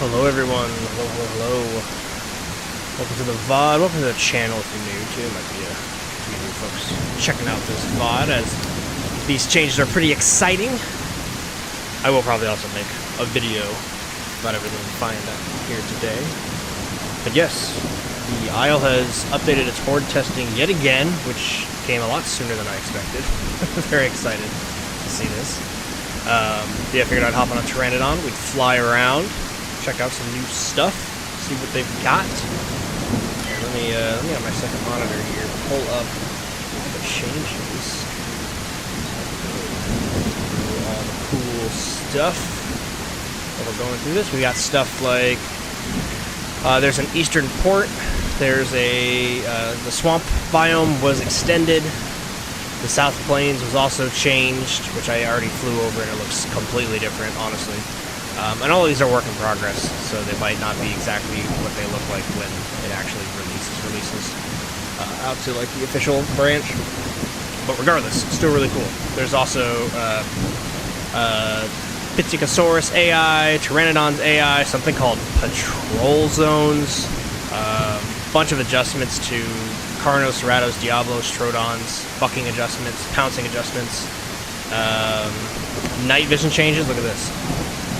Hello everyone, hello, hello, hello. Welcome to the VOD, welcome to the channel if you're new too. Might be a few new folks checking out this VOD as these changes are pretty exciting. I will probably also make a video about everything we find out here today. But yes, the Isle has updated its Horde testing yet again, which came a lot sooner than I expected. Very excited to see this. Yeah, I figured I'd hop on a Pteranodon, we'd fly around, check out some new stuff, see what they've got. Here, let me on my second monitor here, pull up the changes. All the cool stuff. While we're going through this, we got stuff like, there's an eastern port, there's a, the swamp biome was extended. The South Plains was also changed, which I already flew over, and it looks completely different, honestly. And all of these are work in progress, so they might not be exactly what they look like when it actually releases out to like the official branch. But regardless, it's still really cool. There's also Pithecanthropus AI, Pteranodon's AI, something called patrol zones, bunch of adjustments to Carnos, Ratos, Diablos, Trodons, bucking adjustments, pouncing adjustments, night vision changes. Look at this.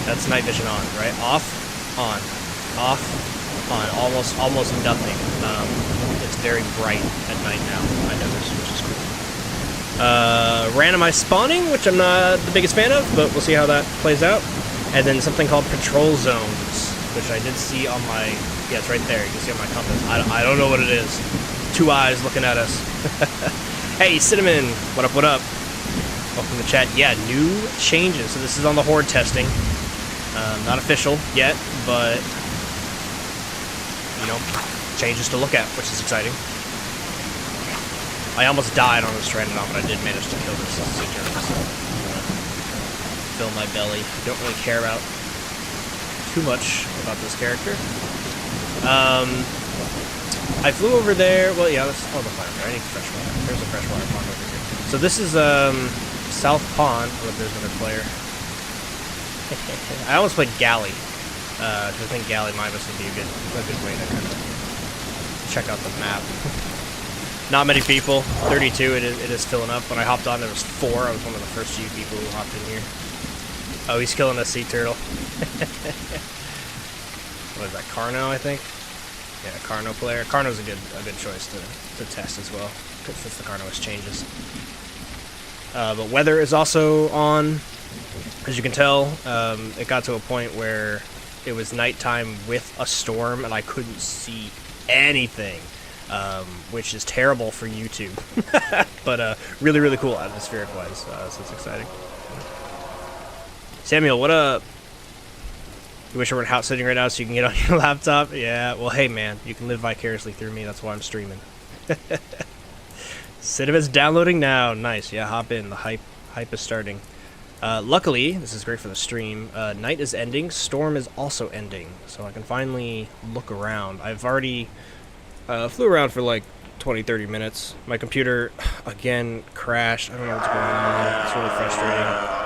That's night vision on, right? Off, on, off, on. Almost nothing. It's very bright at night now. I noticed, which is cool. Randomized spawning, which I'm not the biggest fan of, but we'll see how that plays out. And then something called patrol zones, which I did see on my. Yeah, it's right there. You can see on my compass. I don't know what it is. Two eyes looking at us. Hey, Cinnamon! What up, what up? Welcome to the chat. Yeah, new changes. So this is on the Horde testing. Not official yet, but, you know, changes to look at, which is exciting. I almost died on this Pteranodon, but I did manage to kill this sea turtle, so I'm gonna fill my belly. Don't really care about too much about this character. I flew over there. Well, yeah, that's all the plant. I need fresh water. There's a freshwater pond over here. So this is South Pond. Oh, there's another player. I almost played galley. Because I think galley Mimas would be a good way to kind of check out the map. Not many people. 32. It is filling up. When I hopped on, there was 4. I was one of the first few people who hopped in here. Oh, he's killing a sea turtle. What is that? Carno, I think. Yeah, Carno player. Carno's a good choice to test as well, since the Carno's changes. But weather is also on. As you can tell, it got to a point where it was nighttime with a storm, and I couldn't see anything, which is terrible for YouTube. But really, really cool atmospheric-wise, so it's exciting. Samuel, what up? You wish I were house sitting right now so you can get on your laptop? Yeah, well, hey, man, you can live vicariously through me. That's why I'm streaming. Cinema's downloading now. Nice. Yeah, hop in. The hype is starting. Luckily, this is great for the stream. Night is ending. Storm is also ending. So I can finally look around. I've already flew around for like 20-30 minutes. My computer, again, crashed. I don't know what's going on. It's really frustrating.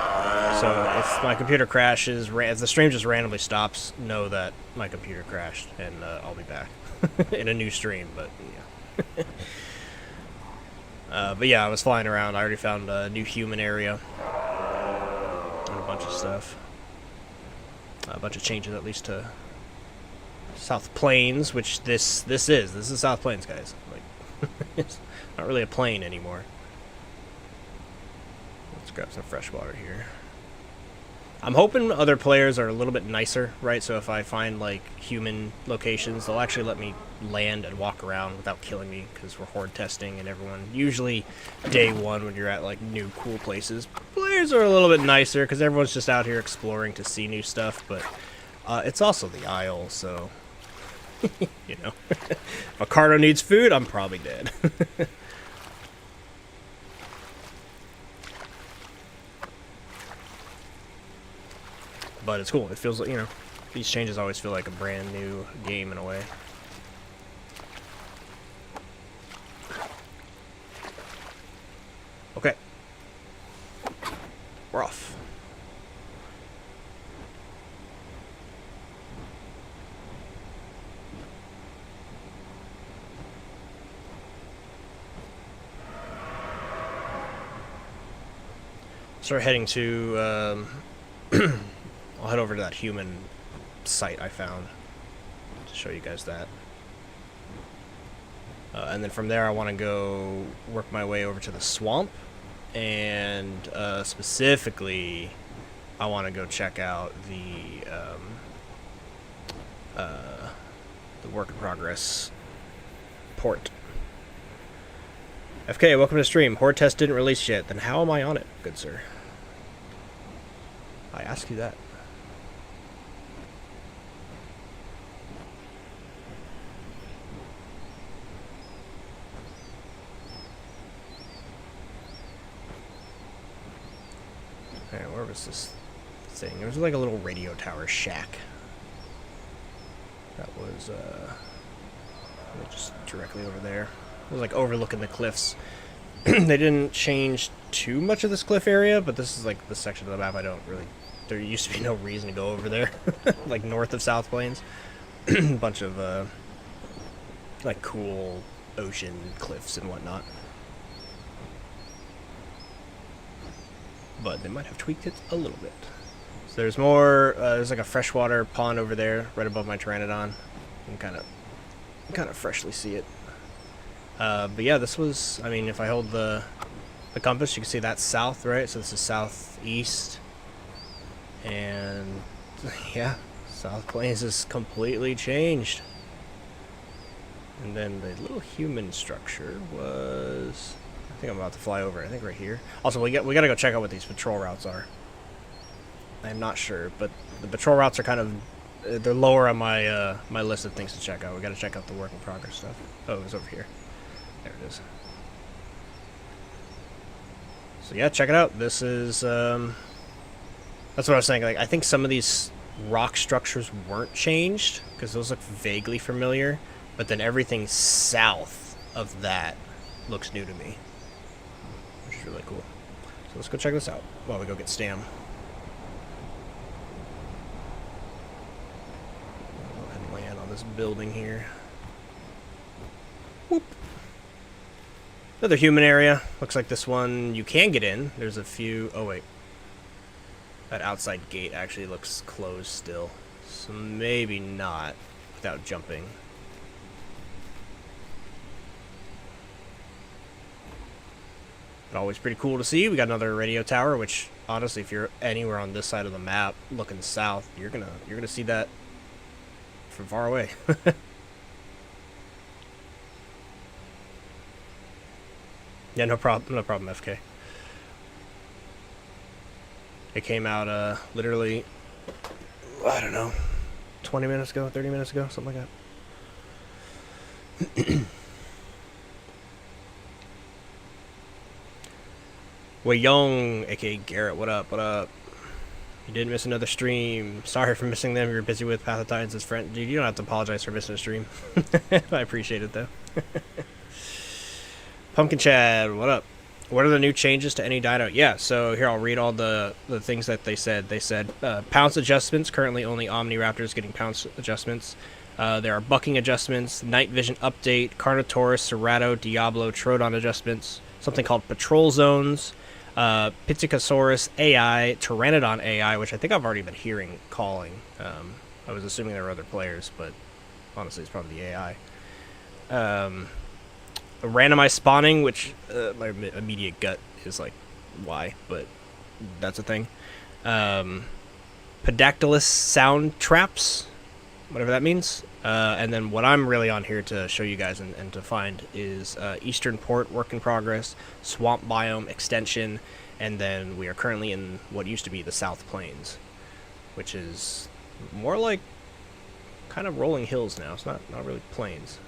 So if my computer crashes, if the stream just randomly stops, know that my computer crashed, and I'll be back in a new stream. But yeah, but yeah, I was flying around. I already found a new human area and a bunch of stuff, a bunch of changes at least to South Plains, which this is South Plains, guys. Like it's not really a plane anymore. Let's grab some fresh water here. I'm hoping other players are a little bit nicer, right? So if I find, like, human locations, they'll actually let me land and walk around without killing me, because we're Horde testing, and everyone, usually day one when you're at, like, new cool places, players are a little bit nicer, because everyone's just out here exploring to see new stuff, but it's also the Isle, so, you know. If a Carno needs food, I'm probably dead. But it's cool. It feels like, you know, these changes always feel like a brand new game in a way. Okay. We're off. start heading to, I'll head over to that human site I found to show you guys that. And then from there I want to go work my way over to the swamp, and specifically I want to go check out the work in progress port. FK, welcome to the stream. Horde Test didn't release yet. Then how am I on it, good sir? I ask you that. Alright, where was this thing? There was like a little radio tower shack. That was just directly over there. It was like overlooking the cliffs. They didn't change too much of this cliff area, but this is like the section of the map I don't really... There used to be no reason to go over there. Like north of South Plains. A bunch of like cool ocean cliffs and whatnot. But they might have tweaked it a little bit. So there's more, there's like a freshwater pond over there, right above my Pteranodon. You can kind of freshly see it. But yeah, this was, I mean, if I hold the compass, you can see that's south, right? So this is southeast. And yeah, South Plains is completely changed. And then the little human structure was... I think I'm about to fly over. I think right here. Also, we gotta go check out what these patrol routes are. I'm not sure, but the patrol routes are kind of they're lower on my my list of things to check out. We gotta check out the work in progress stuff. Oh, it's over here. There it is. So yeah, check it out. This is that's what I was saying. Like, I think some of these rock structures weren't changed because those look vaguely familiar, but then everything south of that looks new to me. Really cool. So let's go check this out while we go get Stam. Go ahead and land on this building here. Whoop. Another human area. Looks like this one you can get in. There's a few... Oh, wait. That outside gate actually looks closed still. So maybe not without jumping. Always pretty cool to see. We got another radio tower, which honestly, if you're anywhere on this side of the map looking south, you're gonna see that from far away. Yeah, no problem, FK. It came out literally, I don't know, 20 minutes ago, 30 minutes ago, something like that. Wei Young, aka Garrett, what up, what up? You didn't miss another stream. Sorry for missing them. You were busy with Path of Titans' as friend. Dude, you don't have to apologize for missing a stream. I appreciate it, though. Pumpkin Chad, what up? What are the new changes to any dino? Yeah, so here I'll read all the things that they said. They said pounce adjustments. Currently only Omniraptors getting pounce adjustments. There are bucking adjustments, night vision update, Carnotaurus, Cerato, Diablo, Troodon adjustments, something called patrol zones, Pithecanthropus AI, Pteranodon AI, which I think I've already been hearing calling. I was assuming there were other players, but honestly it's probably the AI. Randomized spawning, which my immediate gut is like, why? But that's a thing. Pedactylus sound traps, whatever that means. And then what I'm really on here to show you guys and to find is Eastern Port work in progress, swamp biome extension, and then we are currently in what used to be the South Plains, which is more like kind of rolling hills now. It's not really plains.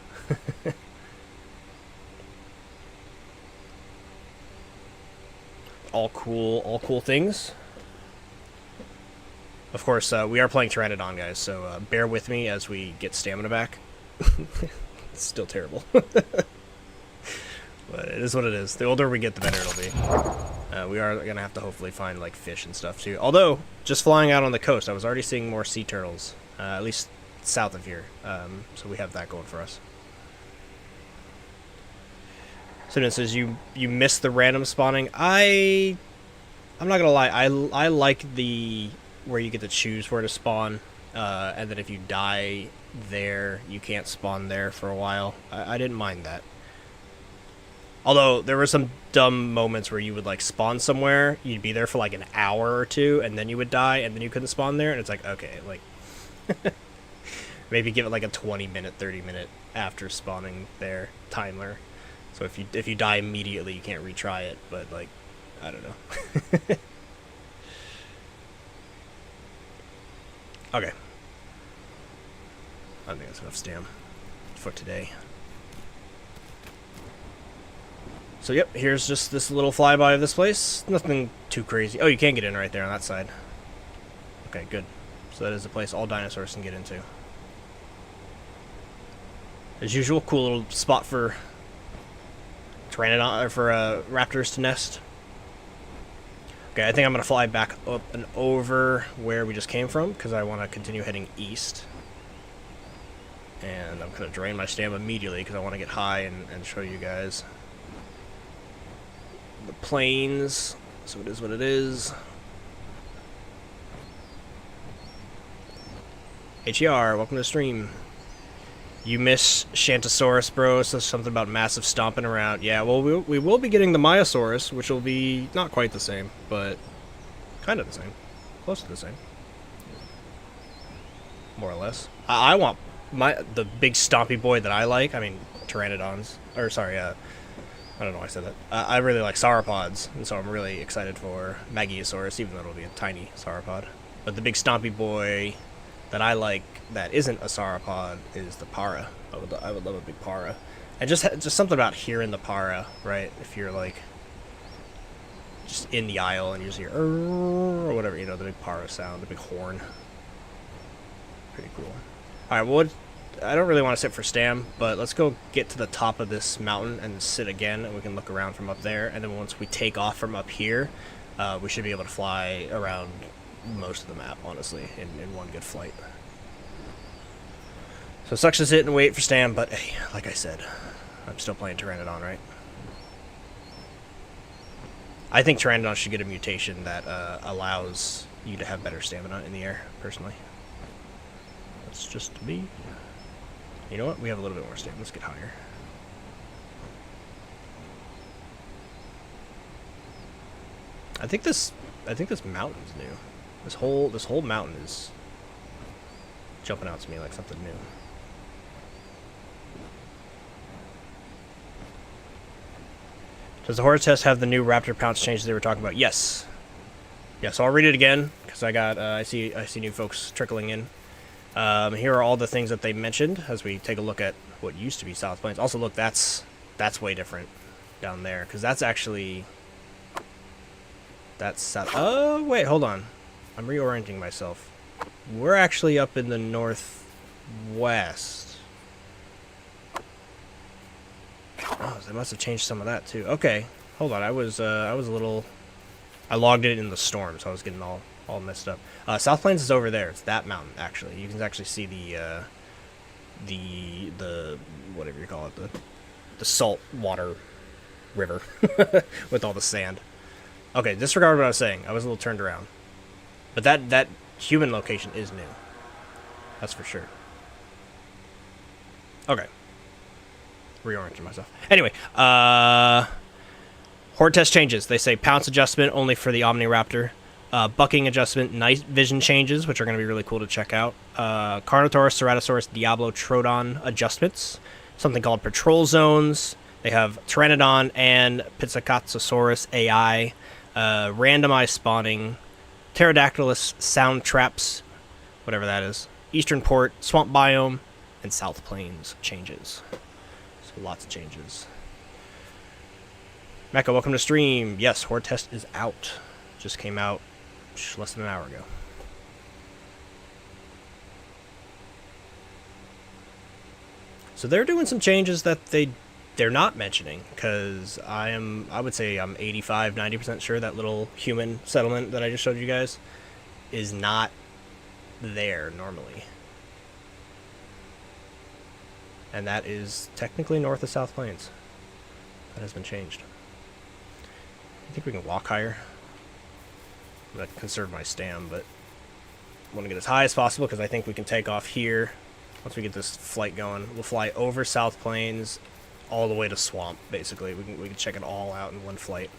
all cool things. Of course, we are playing Pteranodon, guys, so bear with me as we get stamina back. It's still terrible. But it is what it is. The older we get, the better it'll be. We are going to have to hopefully find, like, fish and stuff, too. Although, just flying out on the coast, I was already seeing more sea turtles, at least south of here. So we have that going for us. So it says you missed the random spawning. I I'm not gonna lie. I like the where you get to choose where to spawn, and then if you die there, you can't spawn there for a while. I didn't mind that. Although there were some dumb moments where you would like spawn somewhere, you'd be there for like an hour or two, and then you would die, and then you couldn't spawn there, and it's like, okay, like maybe give it like a 20-minute, 30-minute after spawning there timer. So if you die immediately, you can't retry it. But like, I don't know. Okay. I think that's enough stam for today. So yep, here's just this little flyby of this place. Nothing too crazy. Oh, you can get in right there on that side. Okay, good. So that is a place all dinosaurs can get into. As usual, cool little spot for Pteranodon, or for raptors to nest. Okay, I think I'm gonna fly back up and over where we just came from because I want to continue heading east. And I'm gonna drain my stamina immediately because I want to get high and show you guys the plains. So it is what it is. HER, welcome to the stream. You miss Shantosaurus, bro, so something about massive stomping around. Yeah, well, we will be getting the Myosaurus, which will be not quite the same, but kind of the same. Close to the same. More or less. I want the big stompy boy that I like. I mean, Pteranodons. Or, sorry, I don't know why I said that. I really like sauropods, and so I'm really excited for Magiosaurus, even though it'll be a tiny sauropod. But the big stompy boy that I like that isn't a sauropod is the para. I would love a big para. And just something about hearing the para, right? If you're like just in the aisle and you just hear or whatever, you know, the big para sound, the big horn. Pretty cool. All right, well, I don't really want to sit for stam, but let's go get to the top of this mountain and sit again, and we can look around from up there. And then once we take off from up here, we should be able to fly around most of the map, honestly, in one good flight. So it sucks to sit and wait for stam, but hey, like I said, I'm still playing Pteranodon, right? I think Pteranodon should get a mutation that allows you to have better stamina in the air, personally. That's just me. You know what? We have a little bit more stamina. Let's get higher. I think this mountain's new. This whole mountain is jumping out to me like something new. Does the Horde Test have the new raptor pounce changes they were talking about? Yes. Yeah, so I'll read it again because I got I see new folks trickling in. Here are all the things that they mentioned as we take a look at what used to be South Plains. Also, look, that's way different down there because that's actually south. Oh wait, hold on. I'm reorienting myself. We're actually up in the northwest. Oh, they must have changed some of that too. Okay, hold on. I was a little. I logged it in the storm, so I was getting all messed up. South Plains is over there. It's that mountain actually. You can actually see the whatever you call it, the salt water river with all the sand. Okay, disregard what I was saying. I was a little turned around. But that human location is new. That's for sure. Okay. Reorienting myself. Anyway, Horde Test changes. They say pounce adjustment only for the Omniraptor. Bucking adjustment, night vision changes, which are going to be really cool to check out. Carnotaurus, Ceratosaurus, Diablo-Trodon adjustments. Something called patrol zones. They have Pteranodon and Pizzicatzosaurus AI. Randomized spawning. Pterodactylus sound traps, whatever that is. Eastern Port, swamp biome, and South Plains changes. So lots of changes. Mecca, welcome to stream. Yes, Horde Test is out. Just came out less than an hour ago. So they're doing some changes that they're not mentioning, because I would say I'm 85-90% sure that little human settlement that I just showed you guys is not there normally. And that is technically north of South Plains. That has been changed. I think we can walk higher. I'm going to conserve my stam, but I want to get as high as possible because I think we can take off here. Once we get this flight going, we'll fly over South Plains all the way to Swamp, basically. We can check it all out in one flight.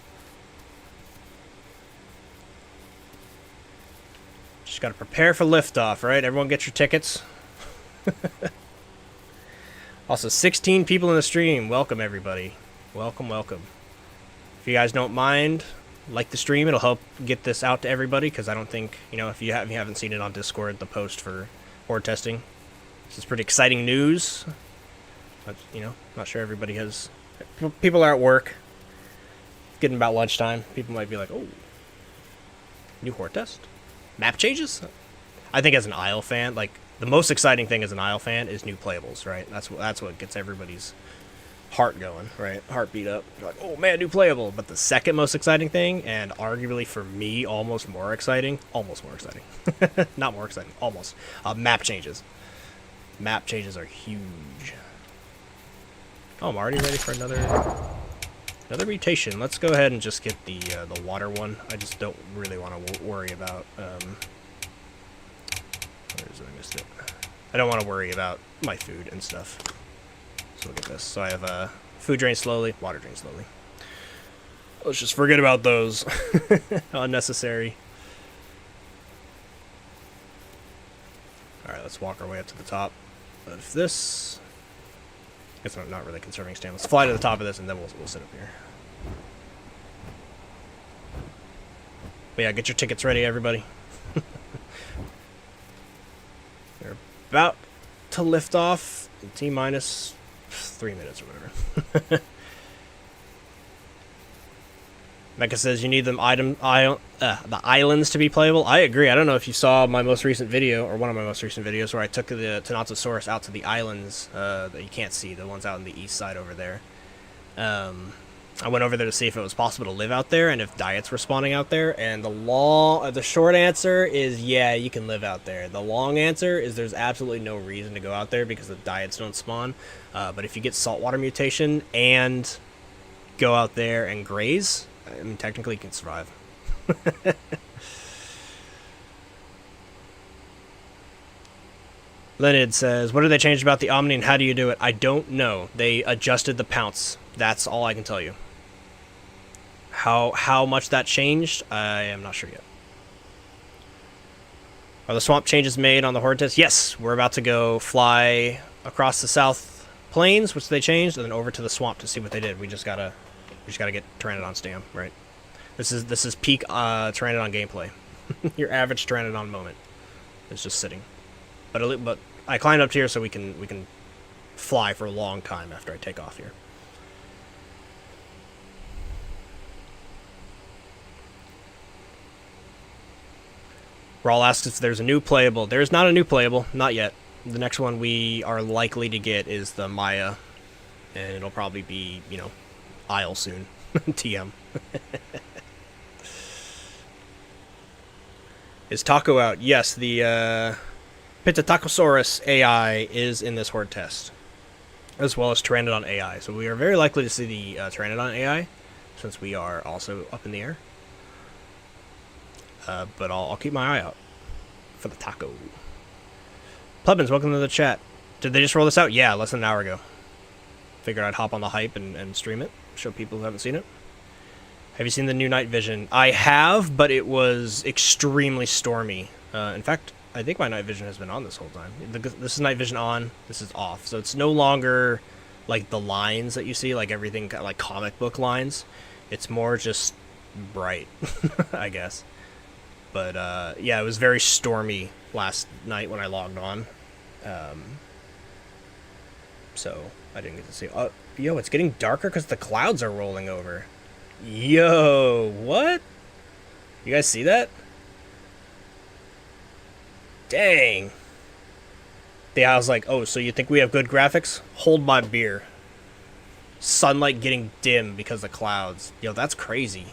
Just got to prepare for liftoff, right? Everyone get your tickets. Also, 16 people in the stream. Welcome, everybody. Welcome, welcome. If you guys don't mind, like the stream. It'll help get this out to everybody, because I don't think, you know, if you haven't seen it on Discord, the post for Horde testing. This is pretty exciting news. But, you know, not sure everybody has... People are at work. Getting about lunchtime. People might be like, oh, new Horde test? Map changes? I think as an Isle fan, like, the most exciting thing as an Isle fan is new playables, right? That's what gets everybody's heart going, right? Heartbeat up. You're like, oh man, new playable. But the second most exciting thing, and arguably for me, almost more exciting, not more exciting, almost, map changes. Map changes are huge. Oh, I'm already ready for another mutation. Let's go ahead and just get the water one. I just don't really want to worry about, where is it? I missed it. I don't want to worry about my food and stuff. So look at this. So I have food drain slowly, water drain slowly. Let's just forget about those. Unnecessary. Alright, let's walk our way up to the top of this. I guess I'm not really conserving stamina. Let's fly to the top of this and then we'll sit up here. But yeah, get your tickets ready, everybody. We're about to lift off in T-minus 3 minutes or whatever. Mecca says you need the islands to be playable. I agree. I don't know if you saw my most recent video, or one of my most recent videos, where I took the Pteranodon out to the islands that you can't see, the ones out on the east side over there. I went over there to see if it was possible to live out there and if diets were spawning out there. And the short answer is yeah, you can live out there. The long answer is there's absolutely no reason to go out there because the diets don't spawn. But if you get saltwater mutation and go out there and graze, I mean, technically you can survive. Leonid says, what did they change about the Omni and how do you do it? I don't know. They adjusted the pounce. That's all I can tell you. How much that changed, I am not sure yet. Are the swamp changes made on the Horde test? Yes, we're about to go fly across the South Plains, which they changed, and then over to the swamp to see what they did. We just gotta get Pteranodon stam, right? This is peak Pteranodon gameplay. Your average Pteranodon moment is just sitting. But I climbed up here so we can fly for a long time after I take off here. Rawl asks if there's a new playable. There's not a new playable, not yet. The next one we are likely to get is the Maya, and it'll probably be, you know, Isle soon. TM. Is Taco out? Yes, the Pteranodon AI is in this Horde test, as well as Pteranodon AI. So we are very likely to see the Pteranodon AI, since we are also up in the air. But I'll keep my eye out for the taco. Plebins, welcome to the chat. Did they just roll this out? Yeah, less than an hour ago. Figured I'd hop on the hype and stream it. Show people who haven't seen it. Have you seen the new night vision? I have, but it was extremely stormy. In fact, I think my night vision has been on this whole time. This is night vision on, this is off. So it's no longer like the lines that you see, like everything, like comic book lines. It's more just bright, I guess. But, yeah, it was very stormy last night when I logged on. So, I didn't get to see... yo, it's getting darker because the clouds are rolling over. Yo, what? You guys see that? Dang. Yeah, I was like, oh, so you think we have good graphics? Hold my beer. Sunlight getting dim because of clouds. Yo, that's crazy.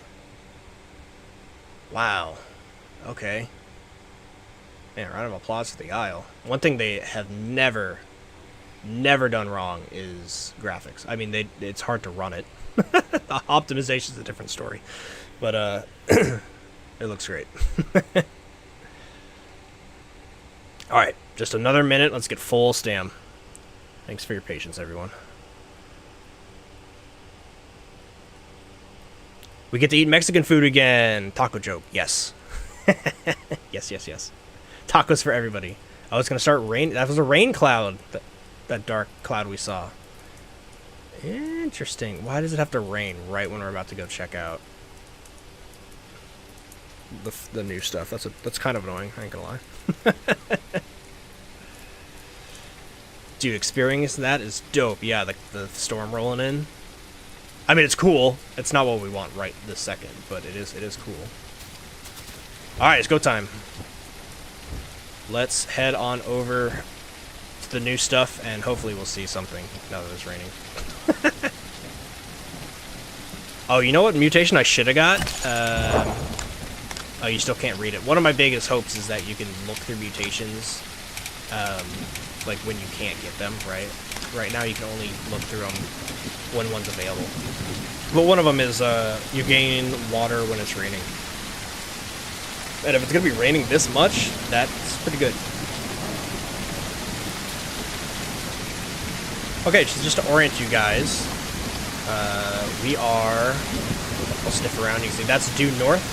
Wow. Okay. Man, round of applause for the Isle. One thing they have never done wrong is graphics. I mean, it's hard to run it. The optimization's a different story. But, It looks great. Alright, just another minute. Let's get full stam. Thanks for your patience, everyone. We get to eat Mexican food again. Taco joke. Yes. Yes. Tacos for everybody. Oh, it's going to start rain. That was a rain cloud. That dark cloud we saw. Interesting. Why does it have to rain right when we're about to go check out the new stuff? That's kind of annoying. I ain't gonna lie. Dude, experiencing that is dope. Yeah, the storm rolling in. I mean, it's cool. It's not what we want right this second, but it is cool. All right, it's go time. Let's head on over to the new stuff, and hopefully we'll see something now that it's raining. Oh, you know what mutation I should have got? Oh, you still can't read it. One of my biggest hopes is that you can look through mutations, like when you can't get them, right? Right now you can only look through them when one's available. But one of them is you gain water when it's raining. And if it's going to be raining this much, that's pretty good. Okay, just to orient you guys, we are, I'll sniff around, you can see that's due north.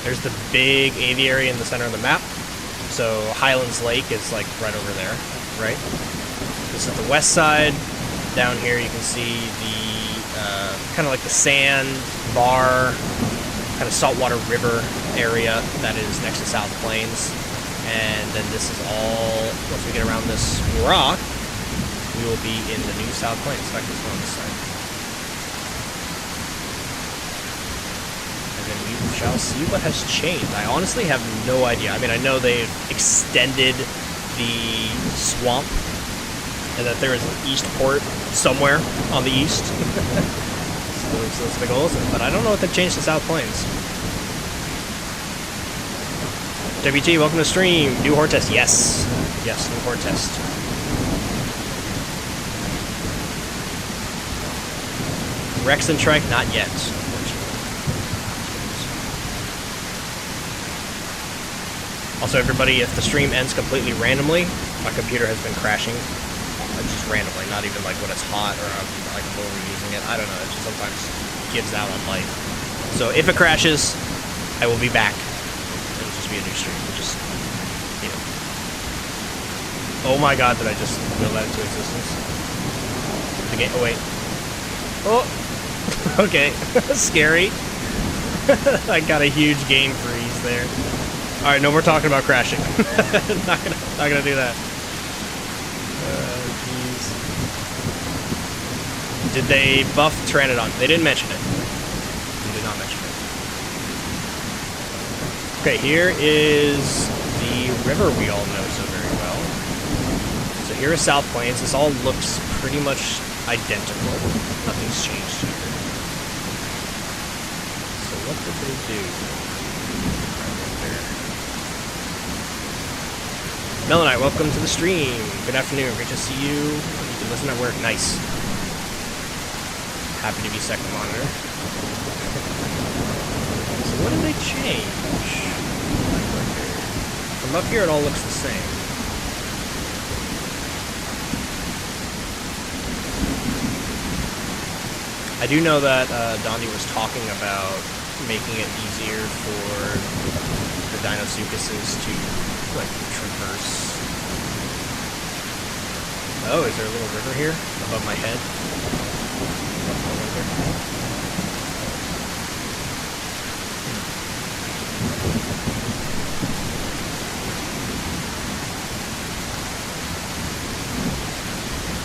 There's the big aviary in the center of the map. So Highlands Lake is like right over there, right? This is the west side. Down here you can see the kind of like the sand bar, kind of saltwater river area that is next to South Plains. And then this is all, once we get around this rock, we will be in the new South Plains. In fact, let's go on this side. And then we shall see what has changed. I honestly have no idea. I mean, I know they've extended the swamp and that there is an east port somewhere on the east. So that's the goal, but I don't know what they've changed to South Plains. WT, welcome to stream. New Horde Test. Yes, new Horde Test. Rex and Trike, not yet, unfortunately. Also, everybody, if the stream ends completely randomly, my computer has been crashing. Just randomly, not even like when it's hot or I'm like overusing it. I don't know, it just sometimes gives out on life. So if it crashes, I will be back. It'll just be a new stream. Just, you know. Oh my god, did I just will that into existence? The game, oh wait. Oh! Okay, scary. I got a huge game freeze there. Alright, no more talking about crashing. not gonna do that. Did they buff Pteranodon? They didn't mention it. They did not mention it. Okay, here is the river we all know so very well. So here is South Plains. This all looks pretty much identical. Nothing's changed here. So what did they do? Right there. Melonite, welcome to the stream. Good afternoon. Great to see you. You can listen at work. Nice. Happy to be second monitor. So what did they change? From up here it all looks the same. I do know that Dondi was talking about making it easier for the Dinosuchuses to like traverse. Oh, is there a little river here above my head?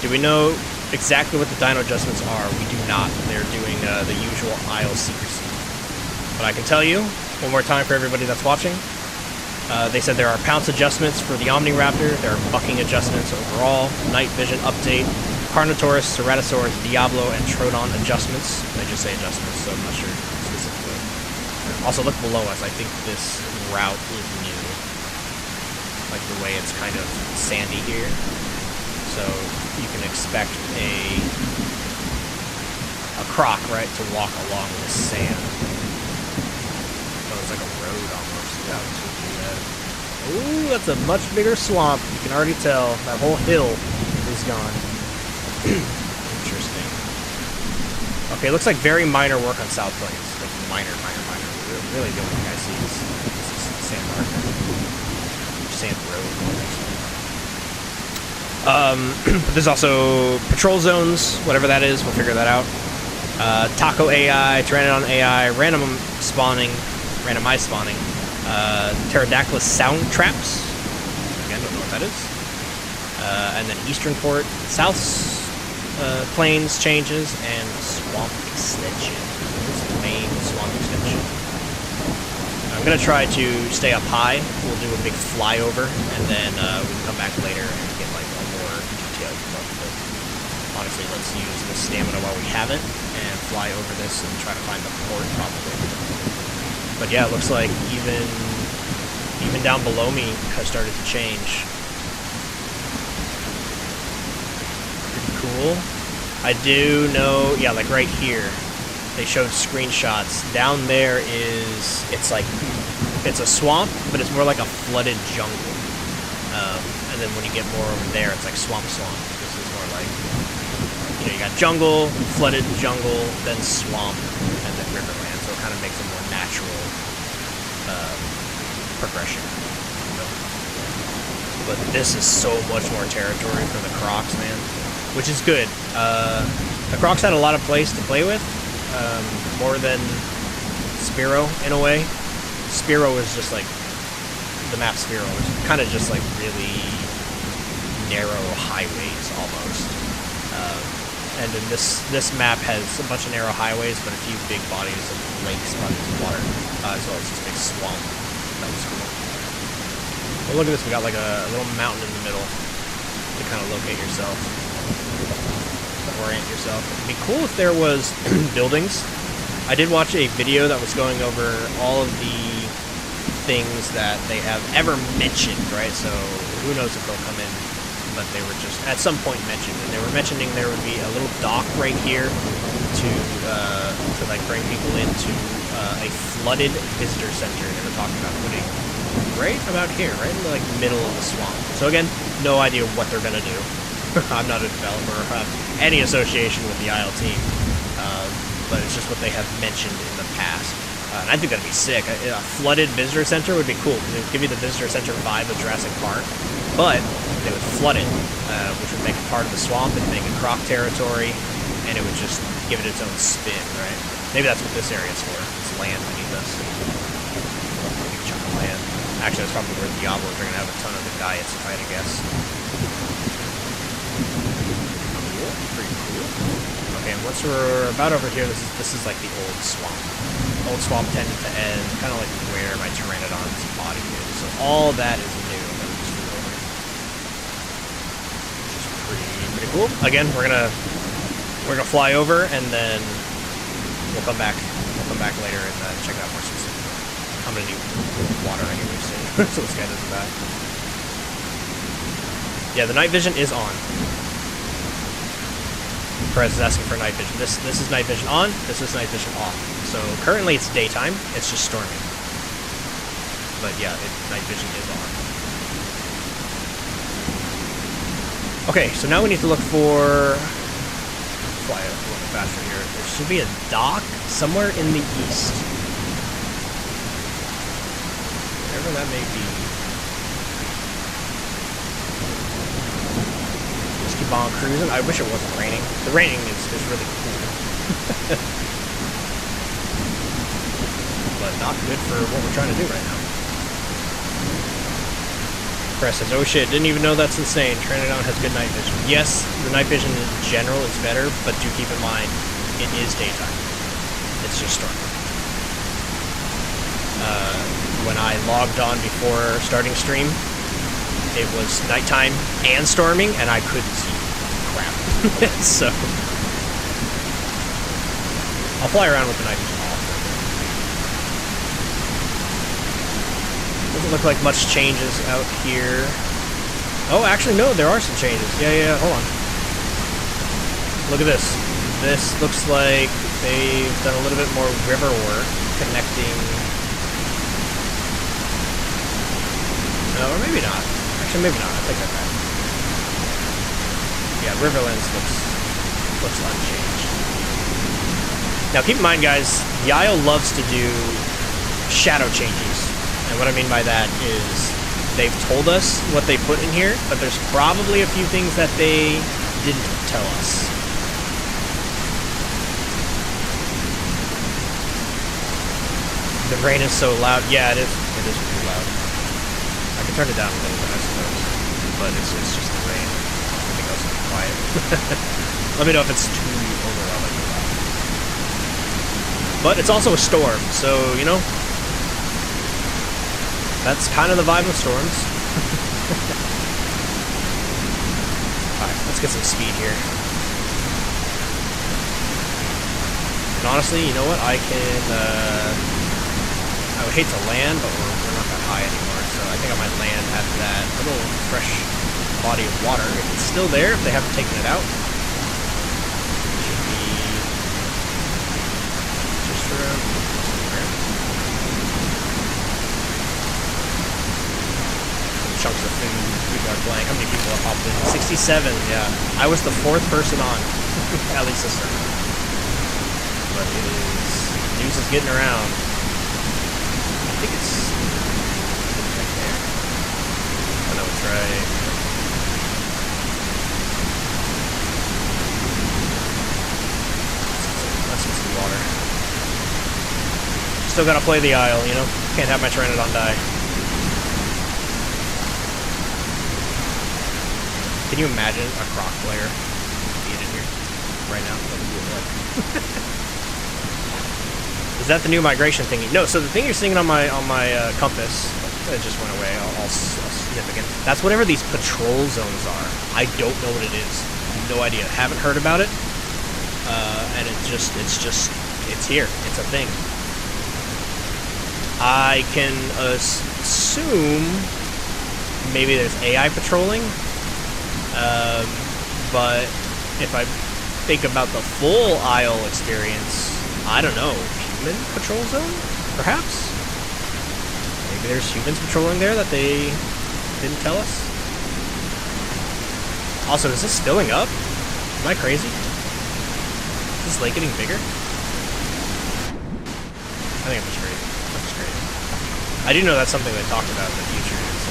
Do we know exactly what the dino adjustments are? We do not. They're doing the usual aisle secrecy. But I can tell you, one more time for everybody that's watching, they said there are pounce adjustments for the Omniraptor, there are bucking adjustments overall, night vision update, Carnotaurus, Ceratosaurus, Diablo, and Trodon adjustments. They just say adjustments, so I'm not sure specifically. Also, look below us. I think this route is new. Like the way it's kind of sandy here. So you can expect a croc, right, to walk along the sand. Oh, It's like a road almost. Yeah, this would do that. Ooh, that's a much bigger swamp. You can already tell that whole hill is gone. Interesting. Okay, looks like very minor work on South Plains. Like minor. Really, the only thing I see is sand marker. Sand road. But there's also patrol zones, whatever that is. We'll figure that out. Taco AI, Pteranodon AI, randomized spawning, pterodactyl sound traps. Again, don't know what that is. And then Eastern Port, South Plains changes, and Swamp Extension. This is the main Swamp Extension. I'm gonna try to stay up high. We'll do a big flyover, and then we can come back later and get like a more detailed look. But honestly, let's use the stamina while we have it and fly over this and try to find the port probably. But yeah, it looks like even down below me has started to change. Pretty cool. I do know, yeah, like right here, they showed screenshots. Down there it's a swamp, but it's more like a flooded jungle. And then when you get more over there, it's like swamp. This is more like, you know, you got jungle, flooded jungle, then swamp, and then riverland. So it kind of makes a more natural progression. You know? But this is so much more territory for the Crocs, man, which is good. The Crocs had a lot of place to play with, more than Spiro in a way. Spiro was just like, the map Spiro was kind of just like really narrow highways almost. And then this map has a bunch of narrow highways, but a few big bodies of lakes, bodies of water, as well as this big swamp. That was cool. Well, look at this. We got like a little mountain in the middle to kind of locate yourself, to orient yourself. It'd be cool if there was buildings. I did watch a video that was going over all of the things that they have ever mentioned, right? So who knows if they'll come in, but they were just at some point mentioned, and they were mentioning there would be a little dock right here to like bring people into a flooded visitor center. They were talking about putting right about here, right in the like middle of the swamp. So again, no idea what they're gonna do. I'm not a developer or have any association with the Isle team, but it's just what they have mentioned in the past. And I think that'd be sick. A flooded visitor center would be cool, because it would give you the visitor center vibe of Jurassic Park, but they would flood it, which would make it part of the swamp and make it Croc territory, and it would just give it its own spin, right? Maybe that's what this area is for. It's land beneath us. A big chunk of land. Actually, that's probably where Diablos are going to have a ton of the diets, if I had to guess. Cool. Pretty cool. Okay, and once we're about over here, this is like the old swamp. Old swamp tended to end kind of like where my Pteranodon's body is. So all that is new that we just flew over. Which is pretty cool. Again, we're gonna fly over, and then we'll come back later and check it out more specifically. I'm gonna need water anyway soon, so this guy doesn't die. Yeah, the night vision is on. Perez is asking for night vision. This is night vision on, this is night vision off. So currently it's daytime, it's just storming. But yeah, night vision is on. Okay, so now we need to look for... Fly a little bit faster here. There should be a dock somewhere in the east. Wherever that may be. Just keep on cruising. I wish it wasn't raining. The raining is really cool. But not good for what we're trying to do right now. Press says, oh shit, didn't even know that's insane. Pteranodon has good night vision. Yes, the night vision in general is better, but do keep in mind, it is daytime. It's just storming. When I logged on before starting stream, it was nighttime and storming, and I couldn't see crap. So, I'll fly around with the night vision off. Doesn't look like much changes out here. Oh, actually, no, there are some changes. Yeah, hold on. Look at this. This looks like they've done a little bit more river work connecting maybe not. Actually, maybe not. I think I'm back. Yeah, riverlands looks unchanged. Now, keep in mind, guys, the Isle loves to do shadow changes. And what I mean by that is they've told us what they put in here, but there's probably a few things that they didn't tell us. The rain is so loud. Yeah, it is. It is pretty loud. I can turn it down a little bit, I suppose. But it's just the rain. I think I'll be quiet. Let me know if it's too overwhelming. But it's also a storm, so, you know, that's kind of the vibe of storms. Alright, let's get some speed here. And honestly, you know what? I would hate to land, but we're not that high anymore, so I think I might land at that little fresh body of water. If it's still there, if they haven't taken it out, it should be just around somewhere. Some chunks of food. People are playing. How many people have popped in? 67, yeah. I was the 4th person on, at least this time. But it is, news is getting around. I think it's right there. Oh no, it's right. Let's get some water. Still gotta play the Isle, you know? Can't have my Pteranodon die. Can you imagine a croc player being in here right now? What would you look like? Is that the new migration thingy? No, so the thing you're seeing on my compass, it just went away, all significant. That's whatever these patrol zones are. I don't know what it is. No idea. Haven't heard about it. And it's here. It's a thing. I can assume maybe there's AI patrolling. But if I think about the full Isle experience, I don't know. Human patrol zone? Perhaps? Maybe there's humans patrolling there that they didn't tell us? Also, is this filling up? Am I crazy? Is this lake getting bigger? I think I'm just crazy. I do know that's something they talked about in the future, is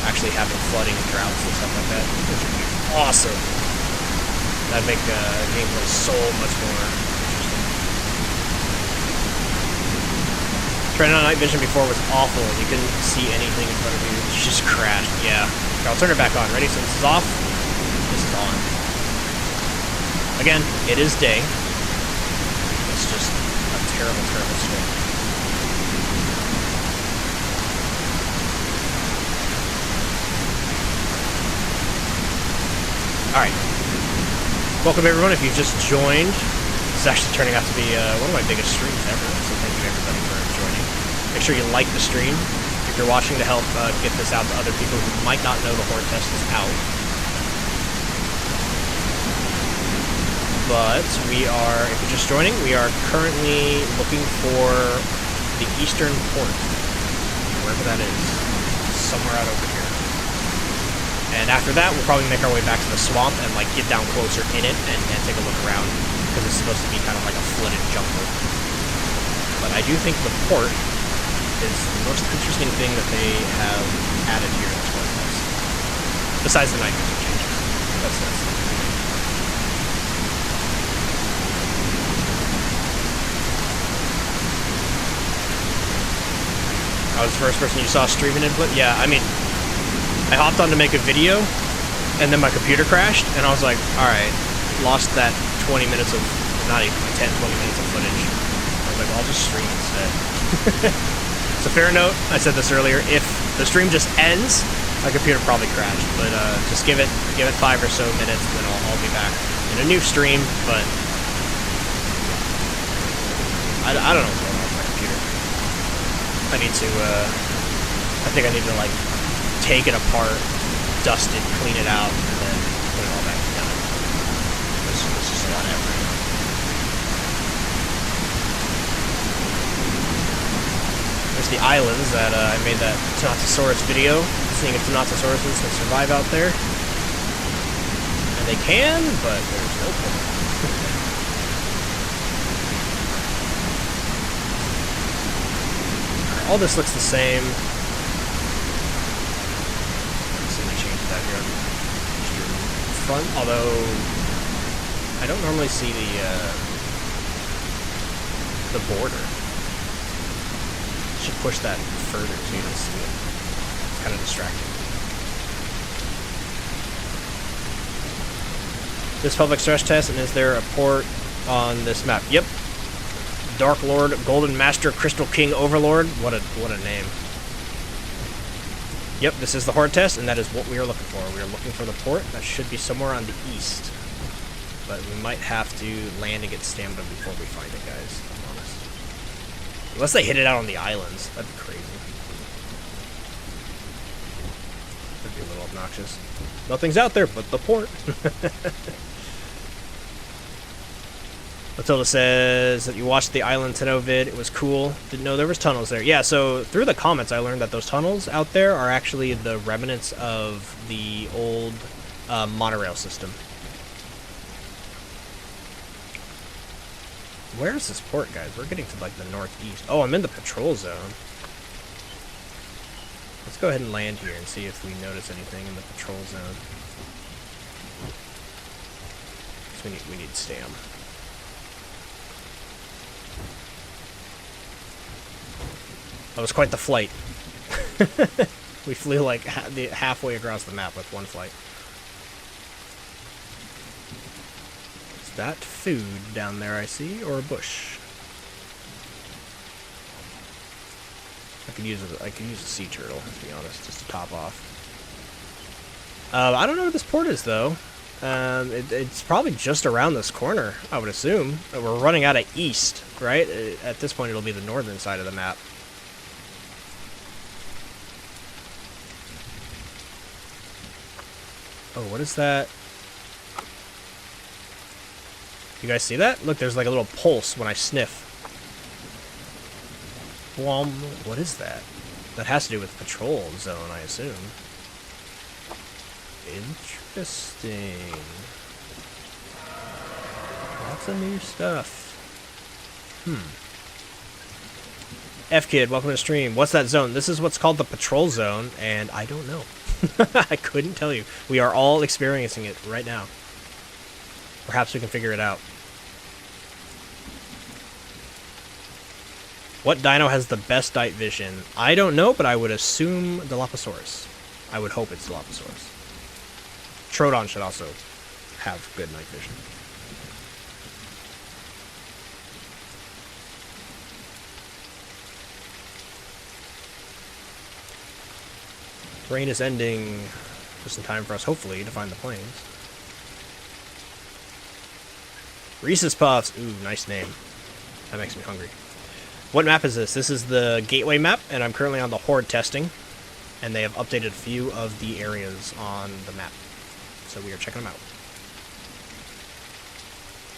actually having flooding and droughts and stuff like that, which would be awesome. That'd make gameplay so much more interesting. Trying on night vision before was awful. You couldn't see anything in front of you. You just crashed. Yeah. Okay, I'll turn it back on. Ready? So this is off. This is on. Again, it is day. It's just a terrible, terrible storm. Alright. Welcome everyone. If you've just joined, this is actually turning out to be one of my biggest streams ever, so thank you everybody for joining. Make sure you like the stream if you're watching to help get this out to other people who might not know the Horde Test is out. But we are, if you're just joining, we are currently looking for the eastern port, wherever that is, somewhere out over here. And after that, we'll probably make our way back to the swamp and like get down closer in it and take a look around, because it's supposed to be kind of like a flooded jungle. But I do think the port is the most interesting thing that they have added here in this Horde Test. Besides the night vision changes. That's it. I was the first person you saw streaming input? Yeah, I mean, I hopped on to make a video, and then my computer crashed, and I was like, alright, lost that 20 minutes of, not even like 10, 20 minutes of footage. I was like, well, I'll just stream instead. So fair note, I said this earlier, if the stream just ends, my computer probably crashed, but just give it 5 or so minutes, and then I'll be back in a new stream, but I don't know what's going on with my computer. I need to, I think I need to, like, take it apart, dust it, clean it out, and then put it all back together. It's just a lot of effort. There's the islands that I made that Pteranodon video, seeing if Pteranodon can survive out there. And they can, but there's no point. All this looks the same. Let's see, we change that here on the front, although I don't normally see the border. Should push that further so you don't see it. It's kind of distracting. This public stress test, and is there a port on this map? Yep. Dark Lord, Golden Master, Crystal King, Overlord. What a name. Yep, this is the Horde Test, and that is what we are looking for. We are looking for the port. That should be somewhere on the east. But we might have to land and get stamina before we find it, guys. I'm honest. Unless they hit it out on the islands. That'd be crazy. That'd be a little obnoxious. Nothing's out there but the port. Matilda says that you watched the Island Tenno vid. It was cool. Didn't know there was tunnels there. Yeah, so through the comments I learned that those tunnels out there are actually the remnants of the old monorail system. Where is this port, guys? We're getting to, like, the northeast. Oh, I'm in the patrol zone. Let's go ahead and land here and see if we notice anything in the patrol zone. So we need stam. That was quite the flight. We flew, like, halfway across the map with one flight. That food down there, I see, or a bush. I could use a sea turtle, to be honest, just to top off. I don't know where this port is though. It's probably just around this corner, I would assume. We're running out of east, right? At this point, it'll be the northern side of the map. Oh, what is that? You guys see that? Look, there's like a little pulse when I sniff. What is that? That has to do with patrol zone, I assume. Interesting. Lots of new stuff. F-Kid, welcome to the stream. What's that zone? This is what's called the patrol zone, and I don't know. I couldn't tell you. We are all experiencing it right now. Perhaps we can figure it out. What dino has the best night vision? I don't know, but I would assume Dilophosaurus. I would hope it's Dilophosaurus. Pteranodon should also have good night vision. Rain is ending just in time for us, hopefully, to find the planes. Reese's Puffs. Ooh, nice name. That makes me hungry. What map is this? This is the Gateway map, and I'm currently on the Horde testing. And they have updated a few of the areas on the map. So we are checking them out.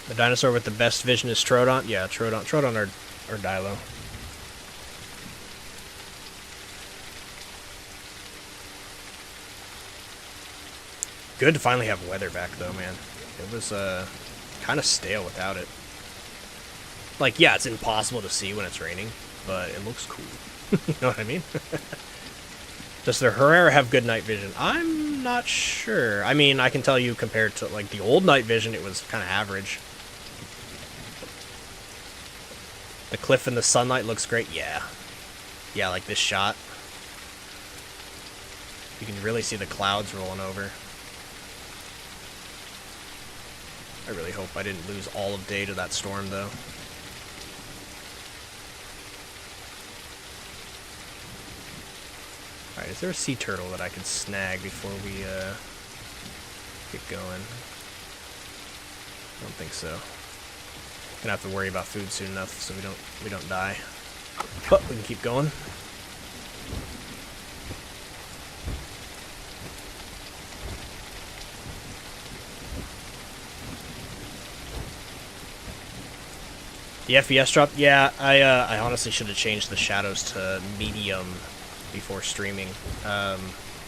The dinosaur with the best vision is Pteranodon. Yeah, Pteranodon or Dilo. Good to finally have weather back, though, man. It was kind of stale without it. Like, yeah, it's impossible to see when it's raining, but it looks cool. You know what I mean? Does the Herrera have good night vision? I'm not sure. I mean, I can tell you compared to, like, the old night vision, it was kind of average. The cliff in the sunlight looks great. Yeah. Yeah, like this shot. You can really see the clouds rolling over. I really hope I didn't lose all of day to that storm, though. Alright, is there a sea turtle that I can snag before we get going? I don't think so. Gonna have to worry about food soon enough so we don't die. But we can keep going. The FPS drop? Yeah, I honestly should have changed the shadows to medium before streaming. I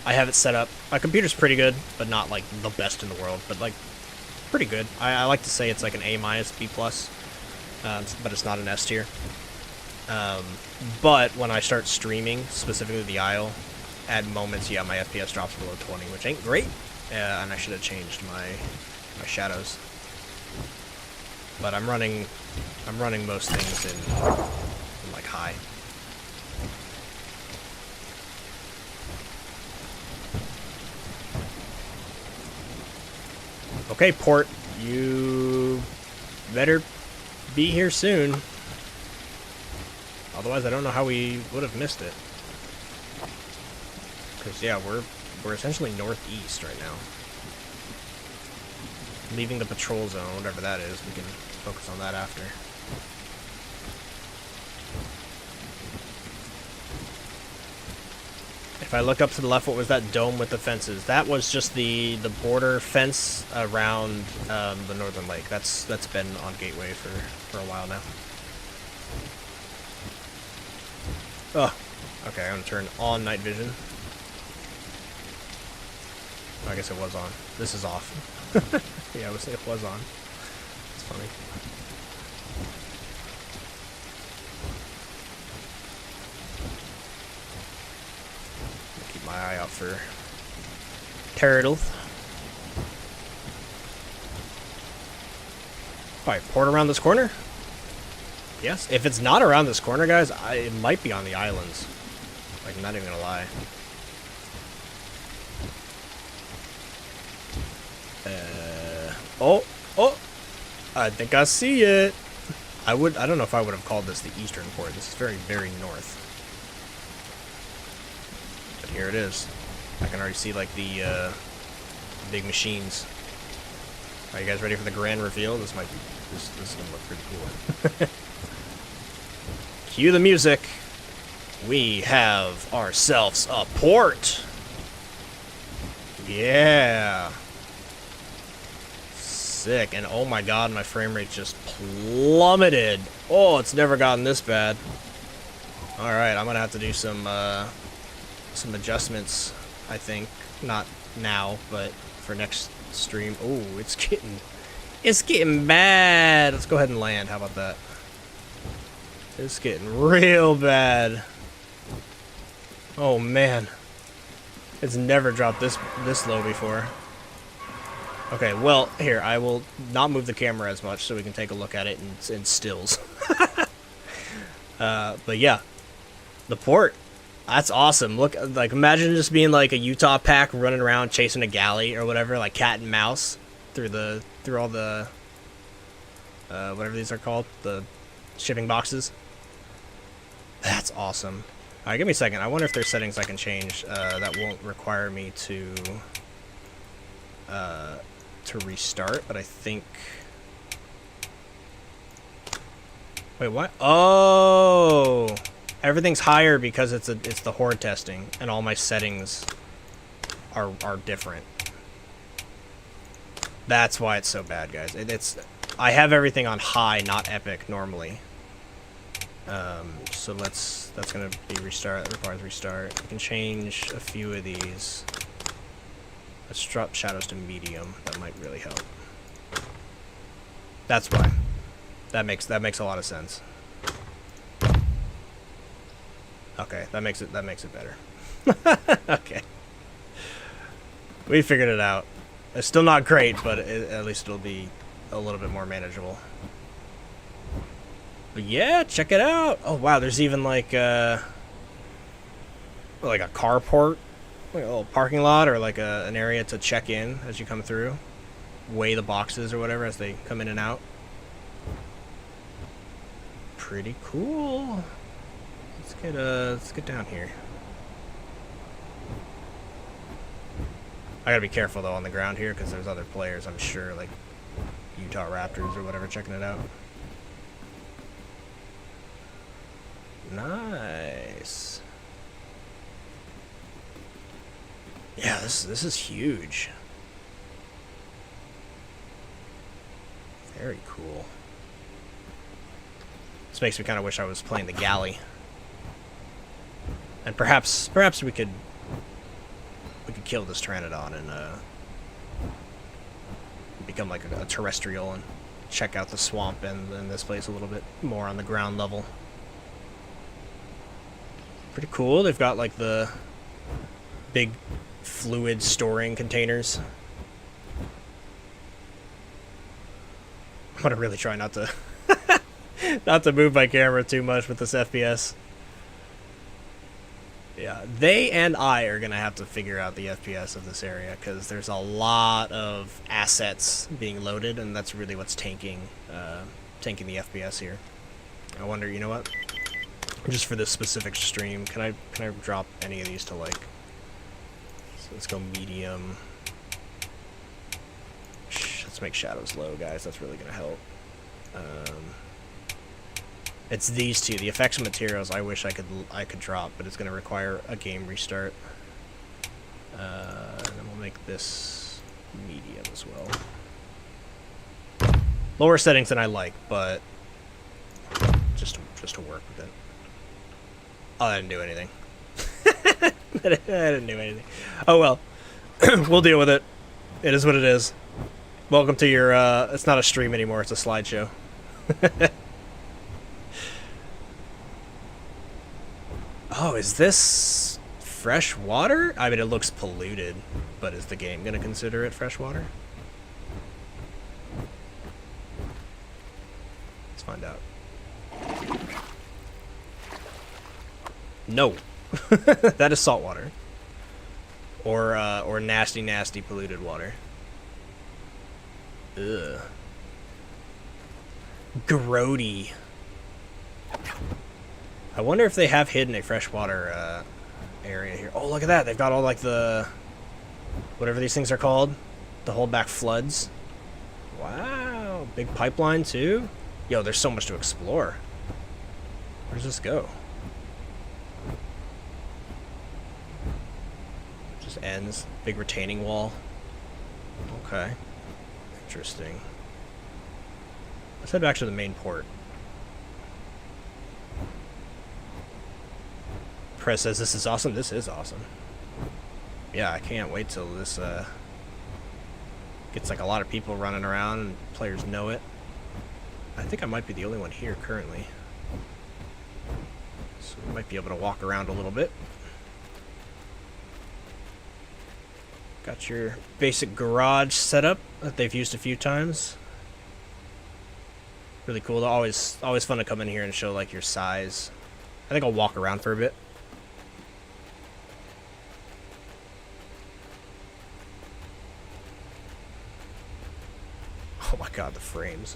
have it set up. My computer's pretty good, but not like the best in the world, but like pretty good. I like to say it's like an A-, B+, but it's not an S tier. But when I start streaming, specifically the Isle, at moments, yeah, my FPS drops below 20, which ain't great, and I should have changed my shadows. But I'm running most things in like high. Okay, Port, you better be here soon. Otherwise, I don't know how we would have missed it. Because, yeah, we're essentially northeast right now. Leaving the patrol zone, whatever that is, we can focus on that after. If I look up to the left, what was that dome with the fences? That was just the border fence around the northern lake. That's been on Gateway for a while now. Oh, okay, I'm gonna turn on night vision. I guess it was on. This is off. Yeah, it was on. It's funny. Keep my eye out for Pteranodon. Alright, port around this corner? Yes. If it's not around this corner, guys, it might be on the islands. Like, I'm not even gonna lie. Oh, I think I see it. I don't know if I would have called this the eastern port. This is very, very north. But here it is. I can already see, like, the big machines. Are you guys ready for the grand reveal? This is gonna look pretty cool. Cue the music. We have ourselves a port. Yeah. Sick. And oh my god, my frame rate just plummeted. Oh, it's never gotten this bad. Alright, I'm gonna have to do some adjustments, I think. Not now, but for next stream. Oh, it's getting bad. Let's go ahead and land. How about that? It's getting real bad. Oh man. It's never dropped this low before. Okay, well, here, I will not move the camera as much so we can take a look at it in stills. But yeah, the port, that's awesome. Look, like, imagine just being like a Utah pack running around chasing a galley or whatever, like cat and mouse through all the, whatever these are called, the shipping boxes. That's awesome. Alright, give me a second. I wonder if there's settings I can change that won't require me to restart, but I think... Wait, what? Oh! Everything's higher because it's the horde testing, and all my settings are different. That's why it's so bad, guys. I have everything on high, not epic, normally. So that's gonna be restart. That requires restart. I can change a few of these. Let's drop shadows to medium. That might really help. That's why. That makes a lot of sense. Okay, that makes it better. Okay. We figured it out. It's still not great, but at least it'll be a little bit more manageable. But yeah, check it out. Oh wow, there's even like a carport, like a little parking lot, or like an area to check in as you come through, weigh the boxes or whatever as they come in and out. Pretty cool. Let's get down here. I gotta be careful though on the ground here because there's other players, I'm sure, like Utah Raptors or whatever, checking it out. Nice. Yeah, this is huge. Very cool. This makes me kind of wish I was playing the galley. And perhaps we could kill this Pteranodon and become like a terrestrial and check out the swamp and this place a little bit more on the ground level. Pretty cool. They've got like the big fluid storing containers. I'm gonna really try not to not to move my camera too much with this FPS. Yeah, they and I are gonna have to figure out the FPS of this area because there's a lot of assets being loaded, and that's really what's tanking the FPS here. I wonder, you know what? Just for this specific stream, can I drop any of these to like? So let's go medium. Let's make shadows low, guys. That's really gonna help. It's these two. The effects and materials I wish I could drop, but it's going to require a game restart. And then we'll make this medium as well. Lower settings than I like, but just to work with it. Oh, I didn't do anything. I didn't do anything. Oh well. We'll deal with it. It is what it is. Welcome to your, it's not a stream anymore, it's a slideshow. Oh, is this fresh water? I mean, it looks polluted, but is the game going to consider it fresh water? Let's find out. No. That is salt water. Or nasty, nasty polluted water. Ugh. Grody. I wonder if they have hidden a freshwater area here. Oh, look at that. They've got all, like, the... whatever these things are called. The hold back floods. Wow. Big pipeline, too. Yo, there's so much to explore. Where does this go? Just ends. Big retaining wall. Okay. Interesting. Let's head back to the main port. Press says this is awesome. This is awesome. Yeah, I can't wait till this gets like a lot of people running around and players know it. I think I might be the only one here currently. So we might be able to walk around a little bit. Got your basic garage setup that they've used a few times. Really cool. Always fun to come in here and show like your size. I think I'll walk around for a bit. Oh my god, the frames.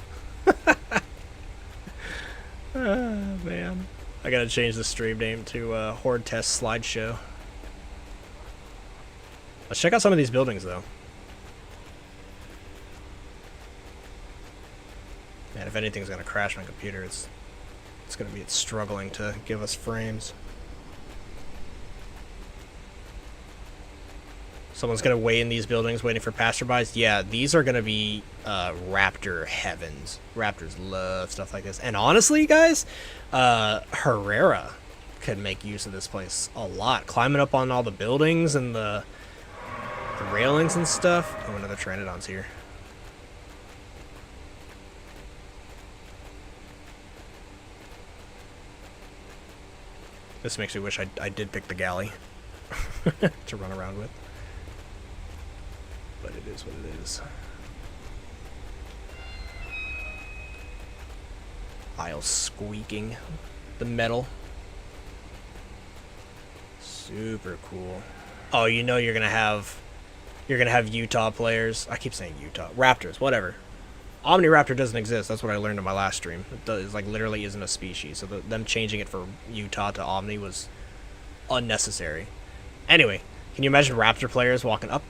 Oh, man. I gotta change the stream name to Horde Test slideshow. Let's check out some of these buildings, though. Man, if anything's gonna crash my computer, it's gonna be struggling to give us frames. Someone's gonna wait in these buildings waiting for passerbys. Yeah, these are gonna be raptor heavens. Raptors love stuff like this. And honestly, guys, Herrera could make use of this place a lot. Climbing up on all the buildings and the railings and stuff. Oh, another Pteranodon's here. This makes me wish I did pick the galley to run around with. But it is what it is. Aisle squeaking. The metal. Super cool. Oh, you know you're gonna have Utah players. I keep saying Utah. Raptors, whatever. Omniraptor doesn't exist. That's what I learned in my last stream. It does, like, literally isn't a species. So them changing it for Utah to Omni was unnecessary. Anyway, can you imagine raptor players walking up,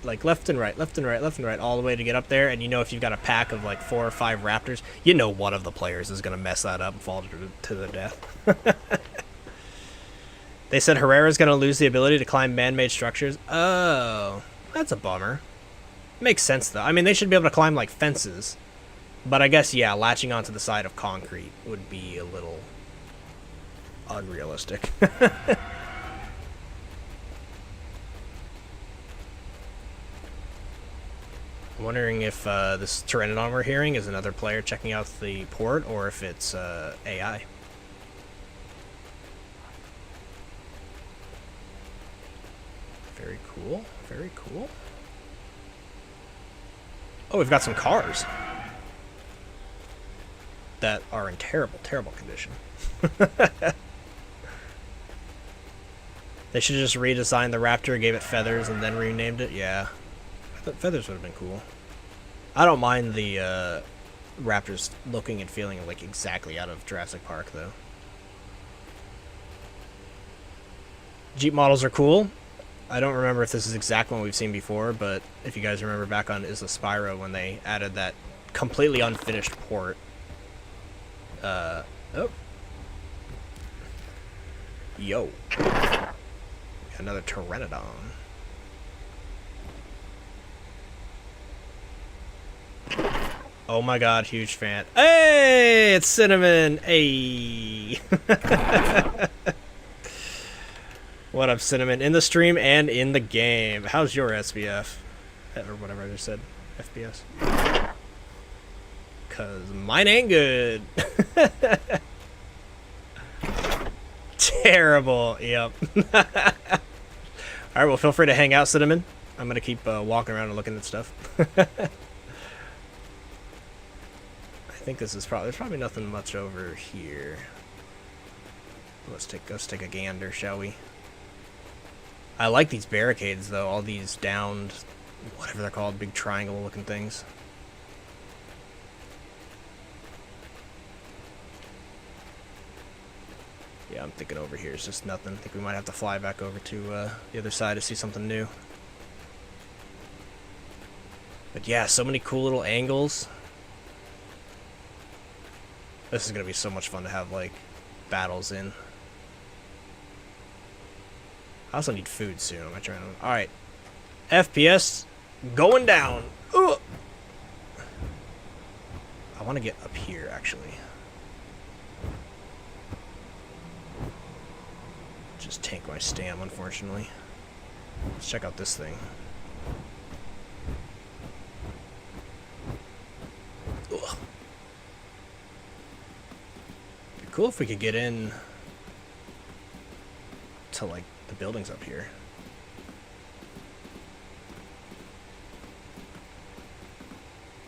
like, left and right, left and right, left and right, all the way to get up there? And you know if you've got a pack of, like, 4 or 5 raptors, you know one of the players is going to mess that up and fall to the death. They said Herrera's going to lose the ability to climb man-made structures. Oh, that's a bummer. Makes sense, though. I mean, they should be able to climb, like, fences. But I guess, yeah, latching onto the side of concrete would be a little unrealistic. I'm wondering if this Pteranodon we're hearing is another player checking out the port, or if it's AI. Very cool. Very cool. Oh, we've got some cars that are in terrible, terrible condition. They should have just redesigned the Raptor, gave it feathers, and then renamed it. Yeah. I thought feathers would have been cool. I don't mind the Raptors looking and feeling like exactly out of Jurassic Park, though. Jeep models are cool. I don't remember if this is exactly what we've seen before, but if you guys remember back on Isla Spyro when they added that completely unfinished port. Oh. Yo. Another Pteranodon. Oh my god, huge fan. Hey, it's Cinnamon. Hey. What up, Cinnamon? In the stream and in the game. How's your SBF? Or whatever I just said. FPS. Cause mine ain't good. Terrible. Yep. Alright, well, feel free to hang out, Cinnamon. I'm gonna keep walking around and looking at stuff. I think this is there's probably nothing much over here. Let's take a gander, shall we? I like these barricades, though. All these downed, whatever they're called, big triangle-looking things. Yeah, I'm thinking over here is just nothing. I think we might have to fly back over to the other side to see something new. But yeah, so many cool little angles. This is going to be so much fun to have, like, battles in. I also need food soon. I'm trying to... Alright. FPS going down. Ugh. I want to get up here, actually. Just tank my stam, unfortunately. Let's check out this thing. Ugh. It'd be cool if we could get in to, like, the buildings up here.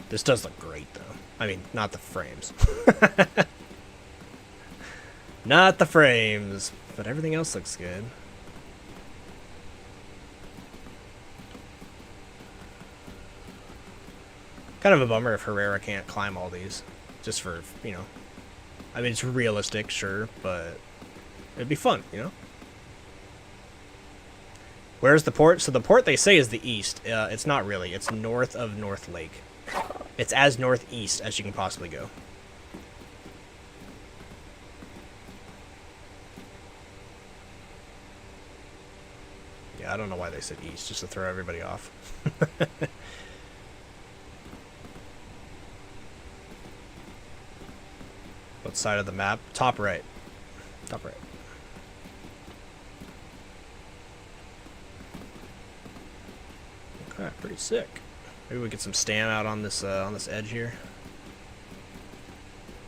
This does look great, though. I mean, not the frames. Not the frames, but everything else looks good. Kind of a bummer if Herrera can't climb all these. Just for, you know. I mean, it's realistic, sure, but it'd be fun, you know? Where's the port? So the port they say is the east. It's not really. It's north of North Lake. It's as northeast as you can possibly go. Yeah, I don't know why they said east, just to throw everybody off. What side of the map? Top right. Top right. Okay, pretty sick. Maybe we get some stam out on this edge here.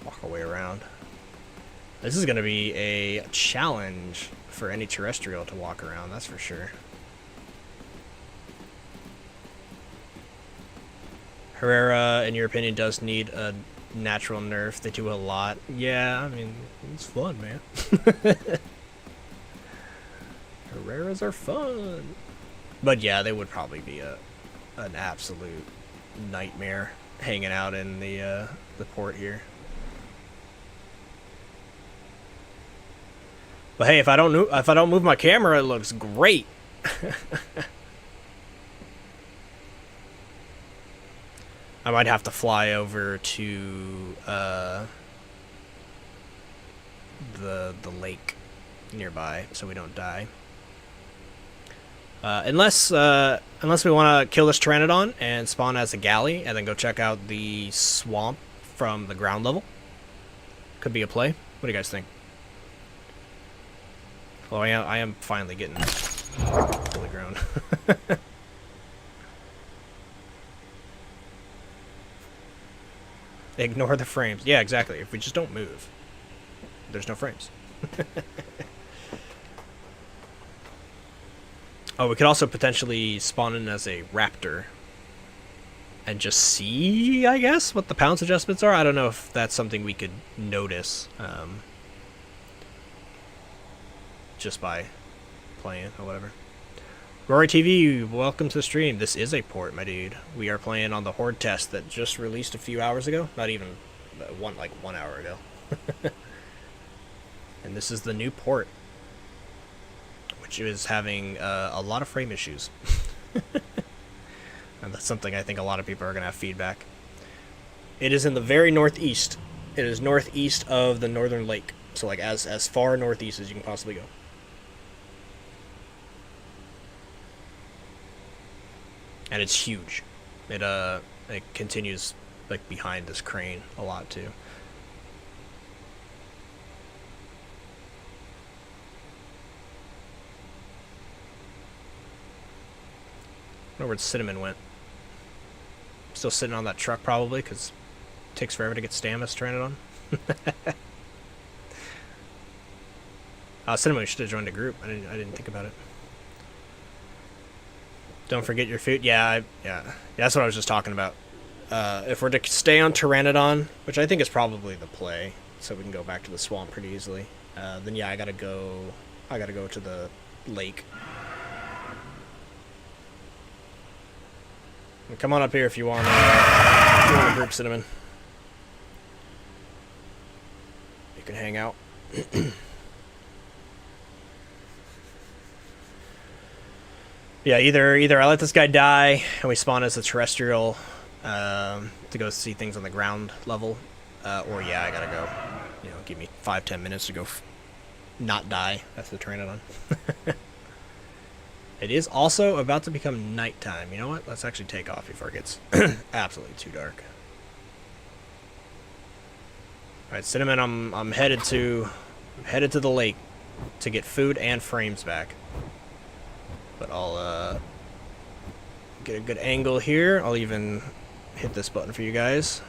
Walk our way around. This is gonna be a challenge for any terrestrial to walk around, that's for sure. Herrera, in your opinion, does need a natural nerf. They do a lot. Yeah, I mean, it's fun, man. Herreras are fun. But yeah, they would probably be an absolute nightmare hanging out in the port here. But hey, if I don't move my camera, it looks great. I might have to fly over to the lake nearby so we don't die. Unless we want to kill this Pteranodon and spawn as a galley and then go check out the swamp from the ground level. Could be a play. What do you guys think? Well, I am finally getting fully grown. Ignore the frames. Yeah, exactly. If we just don't move, there's no frames. Oh, we could also potentially spawn in as a raptor and just see, I guess, what the pounce adjustments are. I don't know if that's something we could notice just by playing or whatever. Rory TV, welcome to the stream. This is a port, my dude. We are playing on the Horde Test that just released a few hours ago. Not even like 1 hour ago. And this is the new port, which is having a lot of frame issues. And that's something I think a lot of people are going to have feedback. It is in the very northeast. It is northeast of the northern lake. So like as far northeast as you can possibly go. And it's huge. It continues like behind this crane a lot too. I don't know where Cinnamon went. Still sitting on that truck probably, because it takes forever to get stamina Pteranodon. Cinnamon should have joined a group. I didn't think about it. Don't forget your food. Yeah, that's what I was just talking about. If we're to stay on Pteranodon, which I think is probably the play, so we can go back to the swamp pretty easily, then yeah, I gotta go to the lake. Come on up here if you want a group, Cinnamon. You can hang out. Yeah, either I let this guy die and we spawn as a terrestrial to go see things on the ground level, or yeah, I gotta go. You know, give me 5-10 minutes to go not die. That's the Pteranodon. It is also about to become nighttime. You know what? Let's actually take off before it gets absolutely too dark. All right, Cinnamon, I'm headed to the lake to get food and frames back. But I'll get a good angle here. I'll even hit this button for you guys.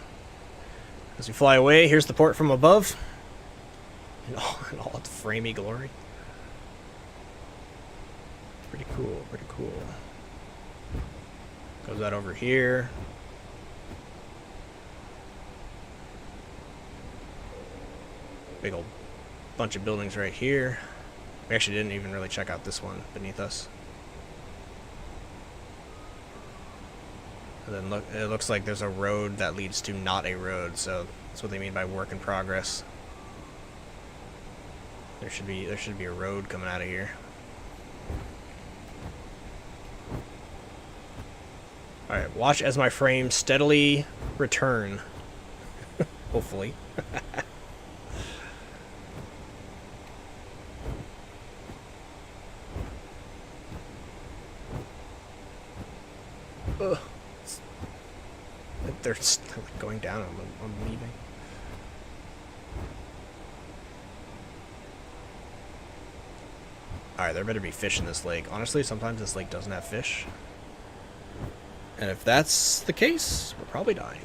As we fly away, here's the port from above. In all its framey glory. Pretty cool, pretty cool. Goes out over here. Big old bunch of buildings right here. We actually didn't even really check out this one beneath us. And then look, it looks like there's a road that leads to not a road, so that's what they mean by work in progress. There should be a road coming out of here. Alright, watch as my frames steadily return. Hopefully. Ugh. They're like going down. I'm leaving. Alright, there better be fish in this lake. Honestly, sometimes this lake doesn't have fish. And if that's the case, we're probably dying.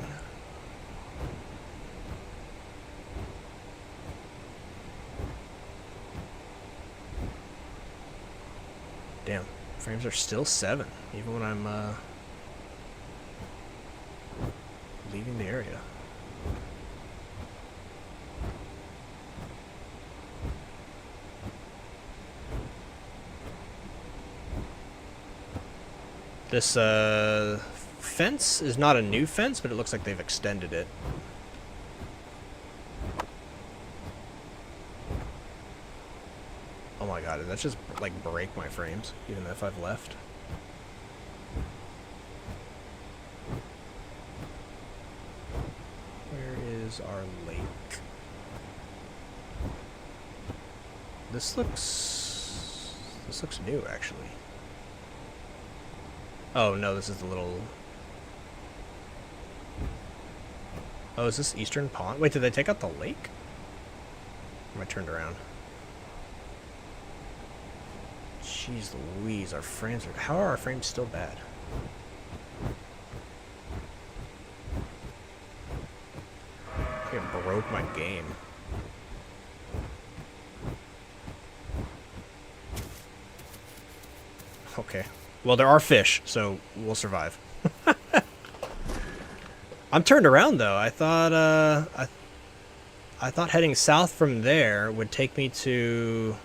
Damn, frames are still 7, even when I'm leaving the area. This fence is not a new fence, but it looks like they've extended it. Oh my god, did that just like break my frames, even if I've left? Where is our lake? This looks new, actually. Oh no, this is the little... Oh, is this Eastern Pond? Wait, did they take out the lake? Or am I turned around? Jeez Louise, our frames are... How are our frames still bad? I think it broke my game. Okay. Well, there are fish, so we'll survive. I'm turned around though. I thought I thought heading south from there would take me to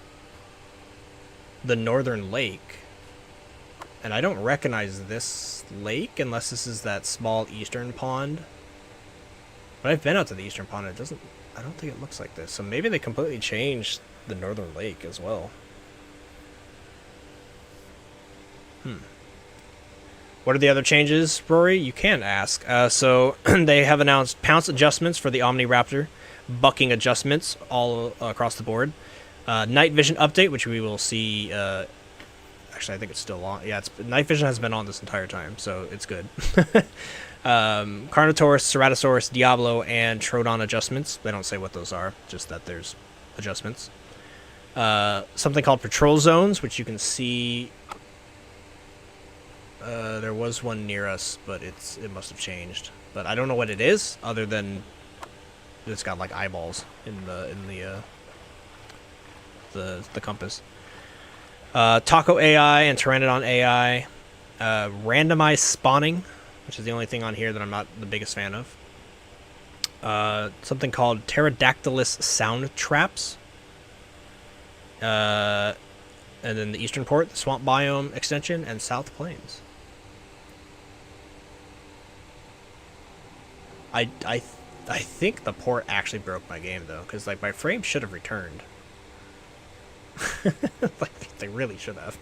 the northern lake. And I don't recognize this lake unless this is that small eastern pond. But I've been out to the eastern pond and it doesn't... I don't think it looks like this. So maybe they completely changed the northern lake as well. What are the other changes, Rory? You can ask. So they have announced pounce adjustments for the Omniraptor, bucking adjustments all across the board. Night vision update, which we will see... actually, I think it's still on. Yeah, night vision has been on this entire time, so it's good. Carnotaurus, Ceratosaurus, Diablo, and Pteranodon adjustments. They don't say what those are, just that there's adjustments. Something called patrol zones, which you can see... there was one near us, but it must have changed. But I don't know what it is, other than it's got like eyeballs in the compass. Taco AI and Pteranodon AI, randomized spawning, which is the only thing on here that I'm not the biggest fan of. Something called Pterodactylus sound traps. And then the Eastern Port, the Swamp Biome extension, and South Plains. I think the port actually broke my game though, because like my frame should have returned. Like they really should have.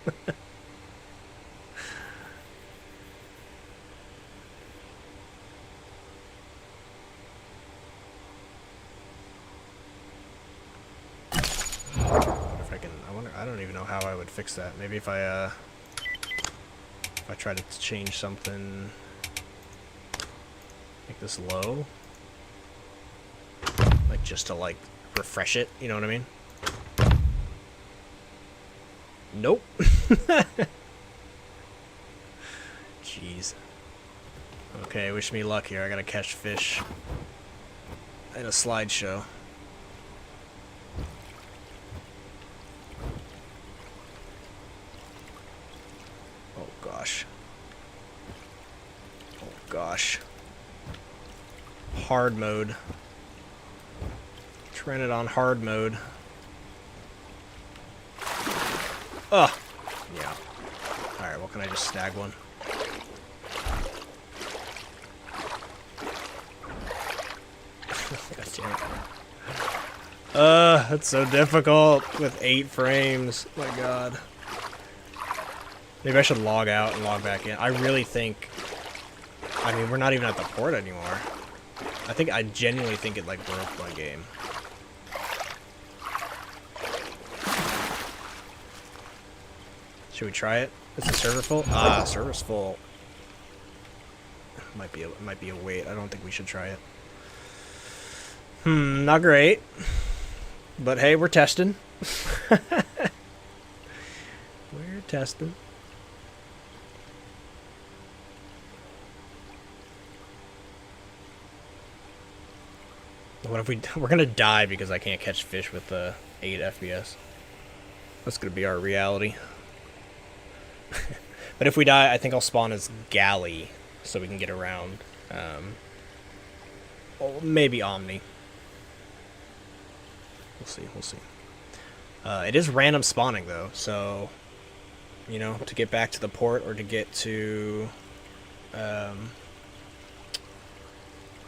If I can, I don't even know how I would fix that. Maybe if I try to change something, make this low, like just to like refresh it, you know what I mean? Nope. Jeez. Okay, wish me luck here. I gotta catch fish in a slideshow. Oh gosh. Oh gosh. Hard mode. Pteranodon hard mode. Ugh. Yeah. Alright, well, can I just snag one? God damn it. That's so difficult with 8 frames. My god. Maybe I should log out and log back in. I really think... I mean, we're not even at the port anymore. I genuinely think it, like, broke my game. Should we try it? Is the server full? Ah, server's full. Might be a wait. I don't think we should try it. Not great. But hey, we're testing. We're testing. What if we're gonna die because I can't catch fish with 8 FPS. That's gonna be our reality. But if we die, I think I'll spawn as galley, so we can get around. Or maybe Omni. We'll see, we'll see. It is random spawning, though, so... You know, to get back to the port, or to get to... or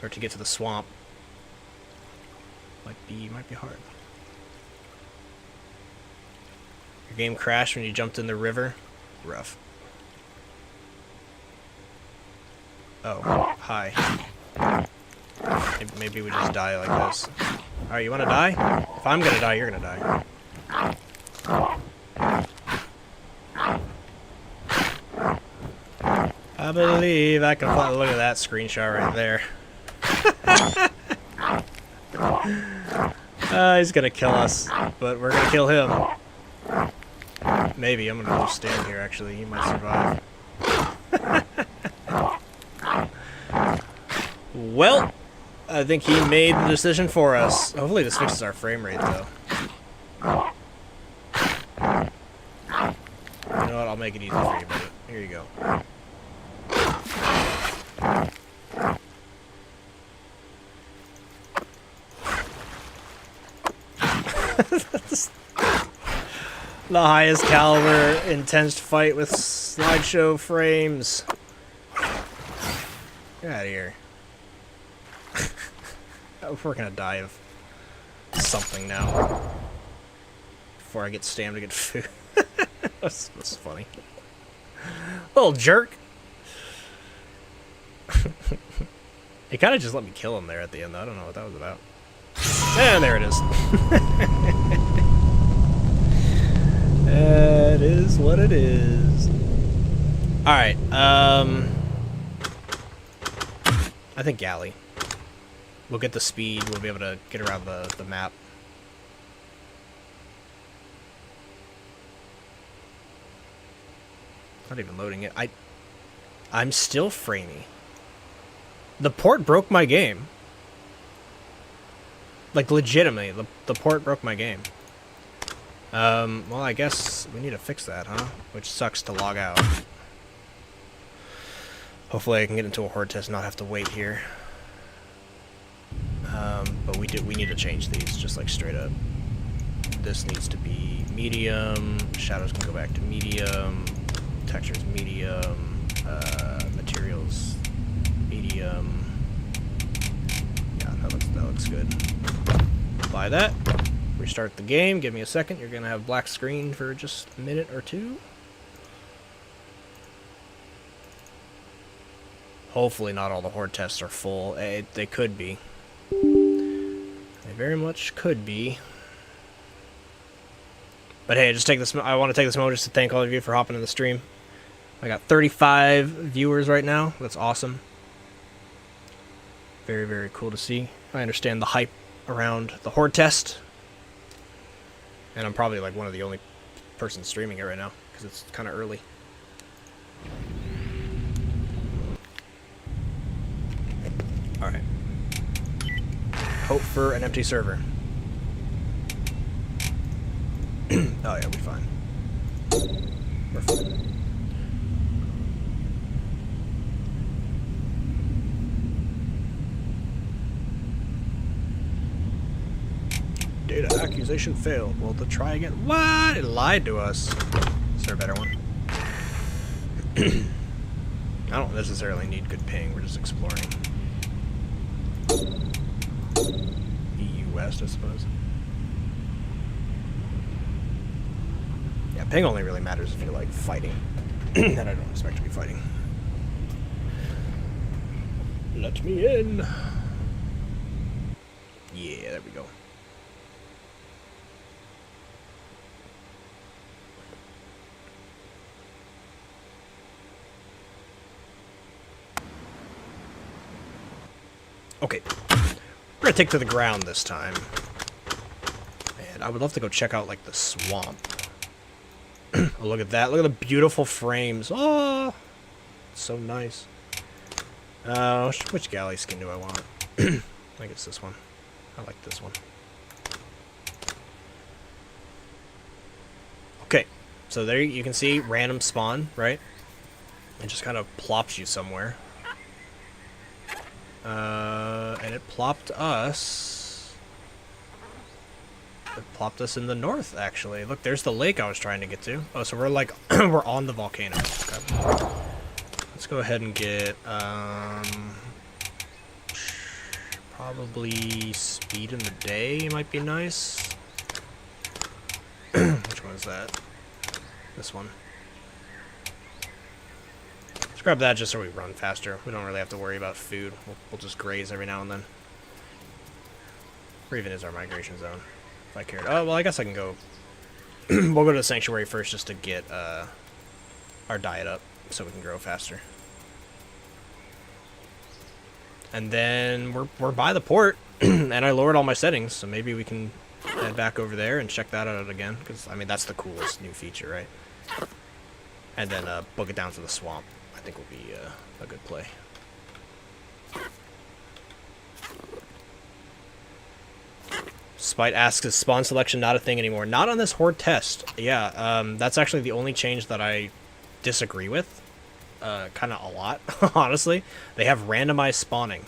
to get to the swamp. Might be hard. Your game crashed when you jumped in the river? Rough. Oh, hi. Maybe we just die like this. Alright, you wanna die? If I'm gonna die, you're gonna die. I believe I can fly. Look at that screenshot right there. He's gonna kill us, but we're gonna kill him. Maybe. I'm gonna just stand here, actually. He might survive. Well, I think he made the decision for us. Hopefully this fixes our frame rate, though. You know what? I'll make it easy for you, buddy. Here you go. The highest caliber, intense fight with slideshow frames. Get out of here. We're gonna die of something now. Before I get stammed to get food. That's funny. Little jerk. He kind of just let me kill him there at the end, though. I don't know what that was about. And there it is. That is what it is. Alright, I think galley. We'll get the speed, we'll be able to get around the map. Not even loading it. I'm still framey. The port broke my game. Like, legitimately, the port broke my game. Well, I guess we need to fix that, huh? Which sucks to log out. Hopefully I can get into a horde test and not have to wait here. But we need to change these, just like straight up. This needs to be medium, shadows can go back to medium, textures medium, materials medium. Yeah, that looks good. Apply that. Restart the game. Give me a second. You're gonna have black screen for just a minute or two. Hopefully not all the horde tests are full. They could be. They very much could be. But hey, I want to take this moment just to thank all of you for hopping in the stream. I got 35 viewers right now. That's awesome. Very, very cool to see. I understand the hype around the horde test. And I'm probably like one of the only persons streaming it right now, because it's kind of early. Alright. Hope for an empty server. Oh yeah, we're fine. We're fine. Data accusation failed. Well, to try again. What? It lied to us. Is there a better one? I don't necessarily need good ping. We're just exploring. EU West, I suppose. Yeah, ping only really matters if you're, like, fighting. And I don't expect to be fighting. Let me in. Yeah, there we go. Okay, we're gonna take to the ground this time. And I would love to go check out, like, the swamp. Oh, look at that. Look at the beautiful frames. Oh, it's so nice. Which galley skin do I want? I think it's this one. I like this one. Okay, so there you can see random spawn, right? It just kind of plops you somewhere. And it plopped us... It plopped us in the north, actually. Look, there's the lake I was trying to get to. Oh, so we're like... we're on the volcano. Okay. Let's go ahead and get, probably speed in the day might be nice. Which one is that? This one. Let's grab that just so we run faster. We don't really have to worry about food. We'll just graze every now and then. Where even is our migration zone? If I cared. Oh, well, I guess I can go... we'll go to the sanctuary first just to get our diet up so we can grow faster. And then we're by the port, and I lowered all my settings, so maybe we can head back over there and check that out again, because, I mean, that's the coolest new feature, right? And then book it down to the swamp, I think will be a good play. Spite asks, is spawn selection not a thing anymore? Not on this Horde test. Yeah, that's actually the only change that I disagree with. Kind of a lot, honestly. They have randomized spawning,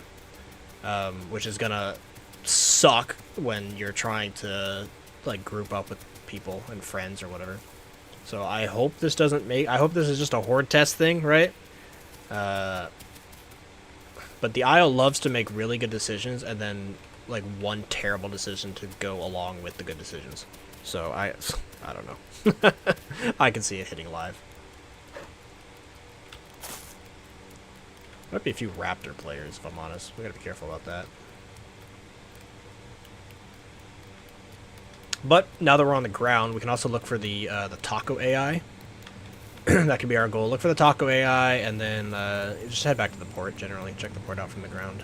which is gonna suck when you're trying to, like, group up with people and friends or whatever. So I hope this doesn't make... I hope this is just a Horde test thing, right? But the IO loves to make really good decisions and then, like, one terrible decision to go along with the good decisions. So I don't know. I can see it hitting live. Might be a few Raptor players, if I'm honest. We gotta be careful about that. But now that we're on the ground, we can also look for the taco AI. That could be our goal. Look for the taco AI, and then just head back to the port. Generally, check the port out from the ground.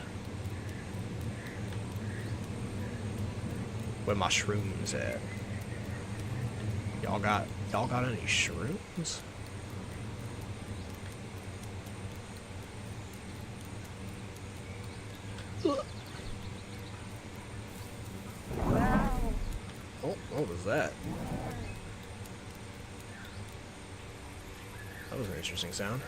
Where my shrooms at? Y'all got any shrooms? Oh, what was that? That was an interesting sound.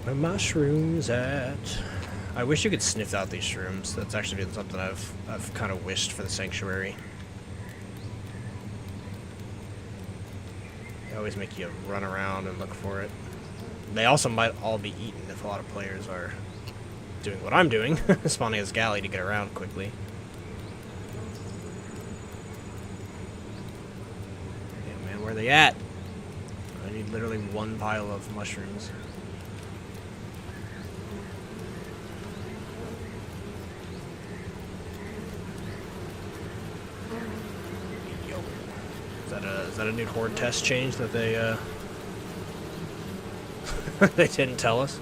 Where my shrooms at? I wish you could sniff out these shrooms. That's actually been something I've kind of wished for the sanctuary. They always make you run around and look for it. They also might all be eaten if a lot of players are doing what I'm doing, spawning as galley to get around quickly. Yeah, man, where are they at? I need literally one pile of mushrooms. Is that a new Horde test change that they they didn't tell us?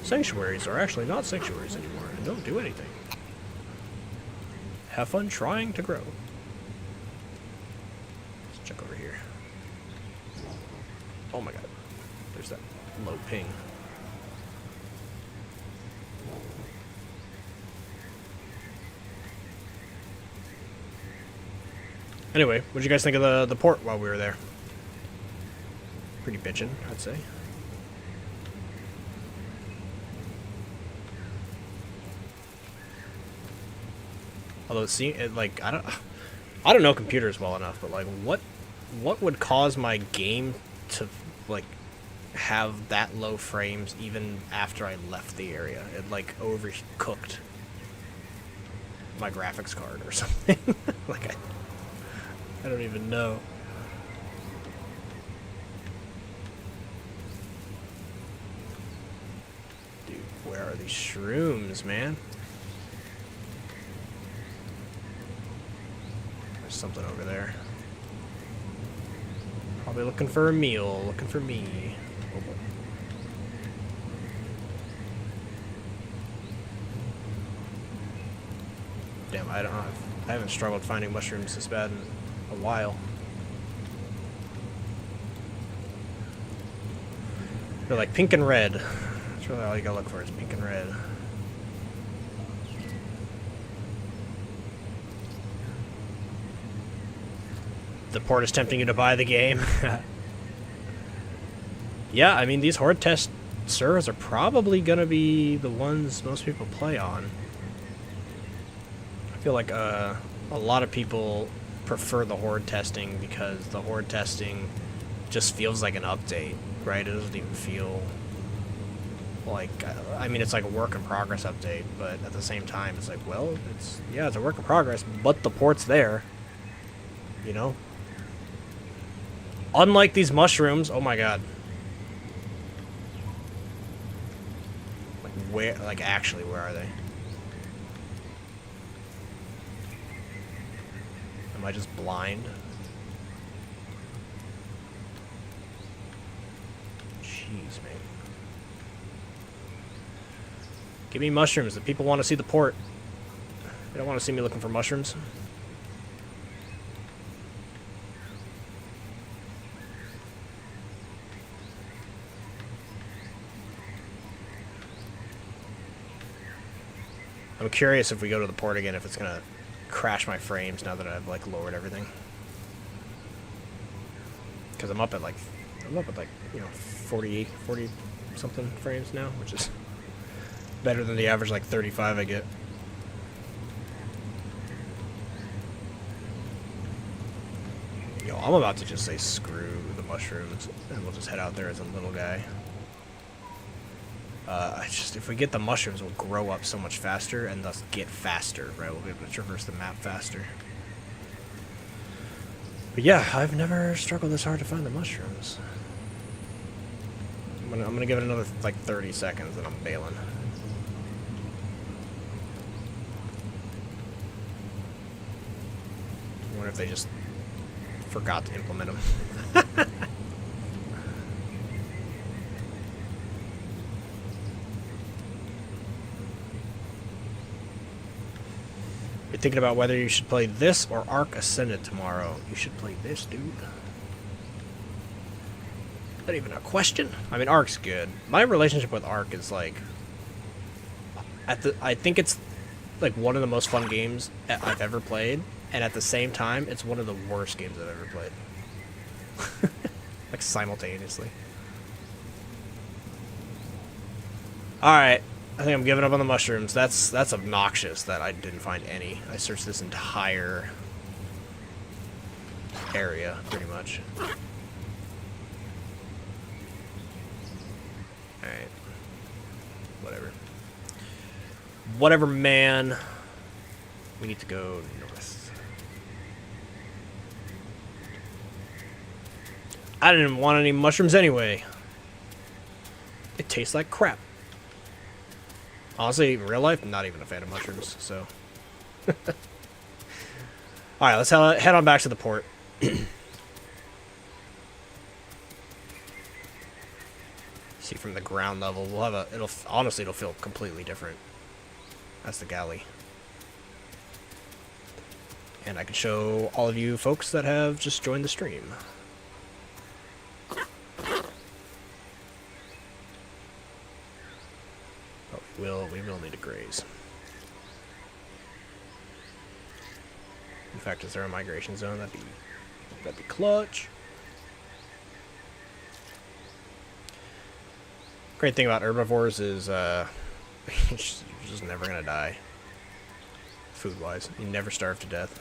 Sanctuaries are actually not sanctuaries anymore and don't do anything. Have fun trying to grow. Let's check over here. Oh my god. There's that low ping. Anyway, what did you guys think of the port while we were there? Pretty bitchin', I'd say. Although like I don't know computers well enough, but like what would cause my game to like have that low frames even after I left the area? It like overcooked my graphics card or something. Like I don't even know. Dude, where are these shrooms, man? There's something over there. Probably looking for a meal, looking for me. Oh boy. Damn, I haven't struggled finding mushrooms this bad in a while. They're like pink and red. That's really all you gotta look for is pink and red. The port is tempting you to buy the game. Yeah, I mean, these Horde Test servers are probably gonna be the ones most people play on. I feel like a lot of people prefer the Horde testing because the Horde testing just feels like an update, right? It doesn't even feel like, I mean, it's like a work in progress update, but at the same time, it's like, well, it's a work in progress, but the port's there, you know? Unlike these mushrooms, oh my god. Like, where, like, actually, where are they? Am I just blind? Jeez, man. Give me mushrooms. The people want to see the port. They don't want to see me looking for mushrooms. I'm curious if we go to the port again, if it's gonna crash my frames now that I've like lowered everything. Because I'm up at like, you know, 40 something frames now, which is better than the average like 35 I get. Yo, I'm about to just say screw the mushrooms, and we'll just head out there as a little guy. If we get the mushrooms, we'll grow up so much faster and thus get faster, right? We'll be able to traverse the map faster. But yeah, I've never struggled this hard to find the mushrooms. I'm gonna give it another like 30 seconds and I'm bailing. I wonder if they just forgot to implement them. You're thinking about whether you should play this or Ark Ascended tomorrow. You should play this, dude. Not even a question. I mean, Ark's good. My relationship with Ark is like, I think it's like one of the most fun games I've ever played, and at the same time, it's one of the worst games I've ever played. Like simultaneously. All right. I think I'm giving up on the mushrooms. That's obnoxious that I didn't find any. I searched this entire area, pretty much. Alright. Whatever. Whatever, man. We need to go north. I didn't want any mushrooms anyway. It tastes like crap. Honestly, in real life, I'm not even a fan of mushrooms, so. Alright, let's head on back to the port. See, from the ground level, we'll have honestly, it'll feel completely different. That's the galley. And I can show all of you folks that have just joined the stream. We will need to graze. In fact, is there a migration zone? That'd be clutch. Great thing about herbivores is you're just never gonna die. Food-wise, you never starve to death.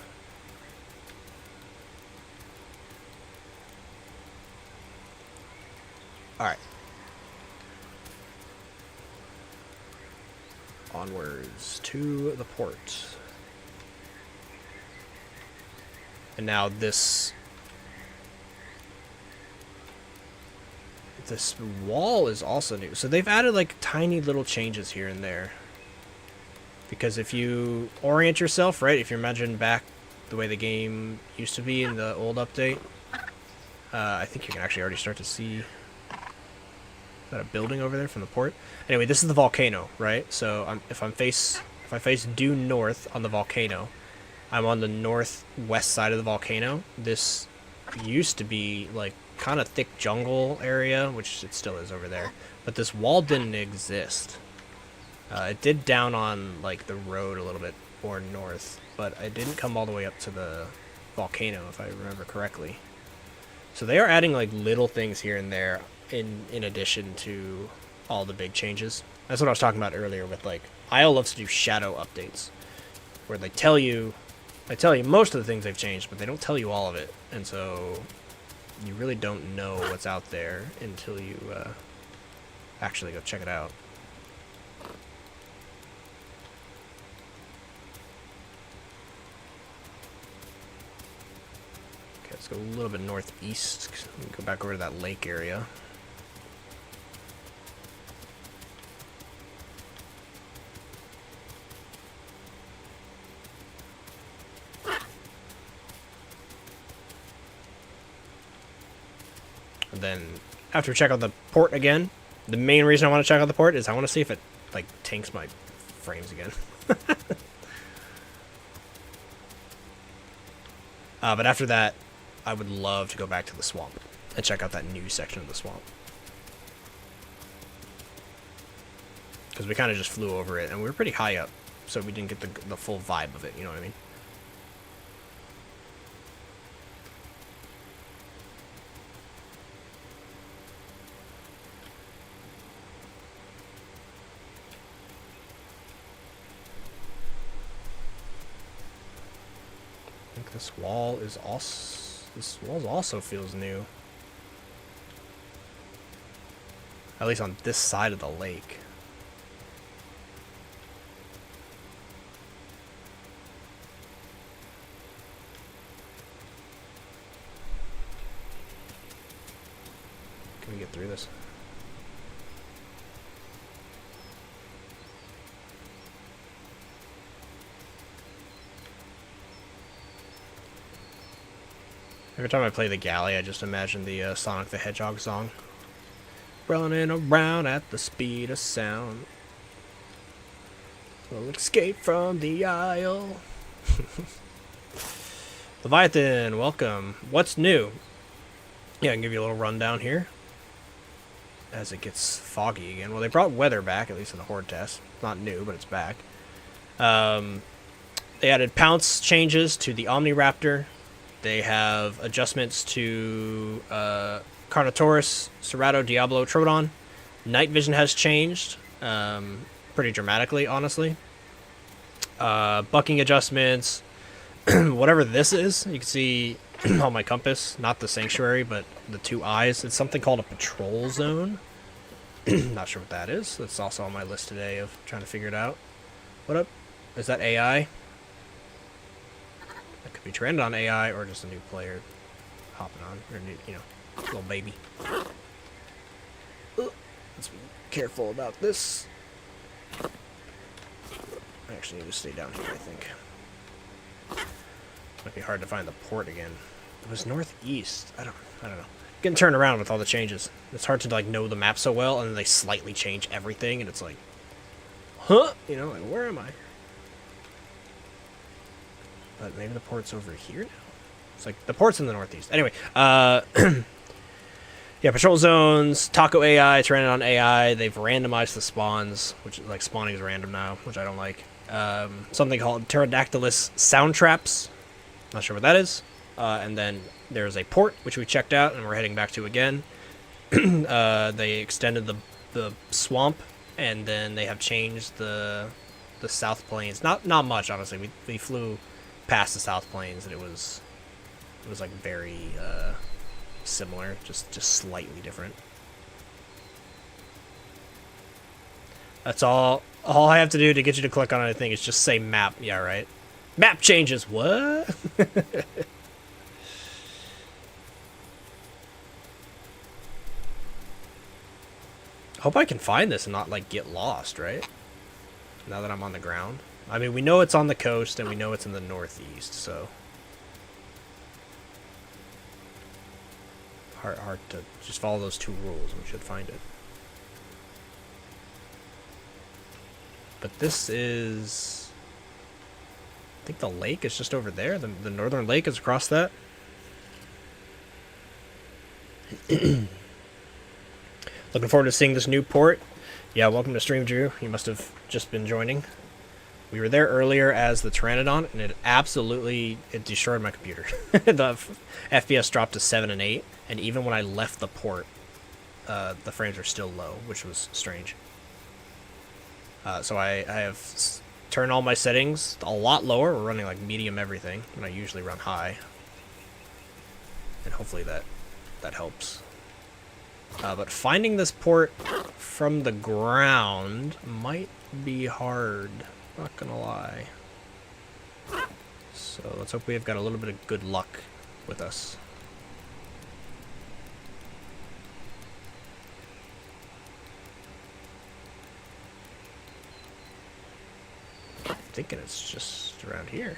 All right. Onwards to the port. And now this wall is also new. So they've added like tiny little changes here and there. Because if you orient yourself, right, if you imagine back the way the game used to be in the old update, I think you can actually already start to see. Is that a building over there from the port? Anyway, this is the volcano, right? So if I face due north on the volcano, I'm on the northwest side of the volcano. This used to be like kind of thick jungle area, which it still is over there. But this wall didn't exist. It did down on like the road a little bit more north, but it didn't come all the way up to the volcano, if I remember correctly. So they are adding like little things here and there in addition to all the big changes. That's what I was talking about earlier with like, IO loves to do shadow updates where they tell you most of the things they've changed, but they don't tell you all of it. And so you really don't know what's out there until you actually go check it out. Okay, let's go a little bit northeast. Go back over to that lake area. And then after we check out the port again, the main reason I want to check out the port is I want to see if it like tanks my frames again. But after that, I would love to go back to the swamp and check out that new section of the swamp. Because we kind of just flew over it, and we were pretty high up, so we didn't get the full vibe of it, you know what I mean? I think this wall also feels new. At least on this side of the lake. Can we get through this? Every time I play the galley, I just imagine the Sonic the Hedgehog song. Running around at the speed of sound. We'll escape from the aisle. Leviathan, welcome. What's new? Yeah, I can give you a little rundown here. As it gets foggy again. Well, they brought weather back, at least in the Horde Test. Not new, but it's back. They added pounce changes to the Omniraptor. They have adjustments to Carnotaurus, Cerrato, Diablo, Trodon. Night vision has changed pretty dramatically, honestly. Bucking adjustments. Whatever this is, you can see on my compass, not the sanctuary, but the two eyes. It's something called a patrol zone. Not sure what that is. That's also on my list today of trying to figure it out. What up? Is that AI? That could be Pteranodon AI or just a new player hopping on, or new, you know, little baby. Let's be careful about this. I actually need to stay down here, I think. Might be hard to find the port again. It was northeast. I don't know. Getting turned around with all the changes. It's hard to like know the map so well, and then they slightly change everything, and it's like, huh? You know, like where am I? But maybe the port's over here now. It's like the port's in the northeast. Anyway, yeah, patrol zones, Taco AI, Pteranodon AI. They've randomized the spawns, which like spawning is random now, which I don't like. Something called Pterodactylus sound traps. Not sure what that is. And then there's a port, which we checked out, and we're heading back to again. They extended the swamp, and then they have changed the South Plains. Not much, honestly. We flew past the South Plains, and it was like very similar, just slightly different. That's all I have to do to get you to click on anything is just say map. Yeah, right. Map changes. What? Hope I can find this and not like get lost, right? Now that I'm on the ground. I mean, we know it's on the coast and we know it's in the northeast, so hard to just follow those two rules and we should find it. But this is, I think the lake is just over there. The northern lake is across that. Looking forward to seeing this new port. Yeah, welcome to stream, Drew. You must have just been joining. We were there earlier as the Pteranodon, and it destroyed my computer. The FPS dropped to 7 and 8, and even when I left the port, the frames are still low, which was strange. So I have turned all my settings a lot lower. We're running like medium everything, and I usually run high. And hopefully that helps. But finding this port from the ground might be hard. Not gonna lie. So let's hope we've got a little bit of good luck with us. I'm thinking it's just around here.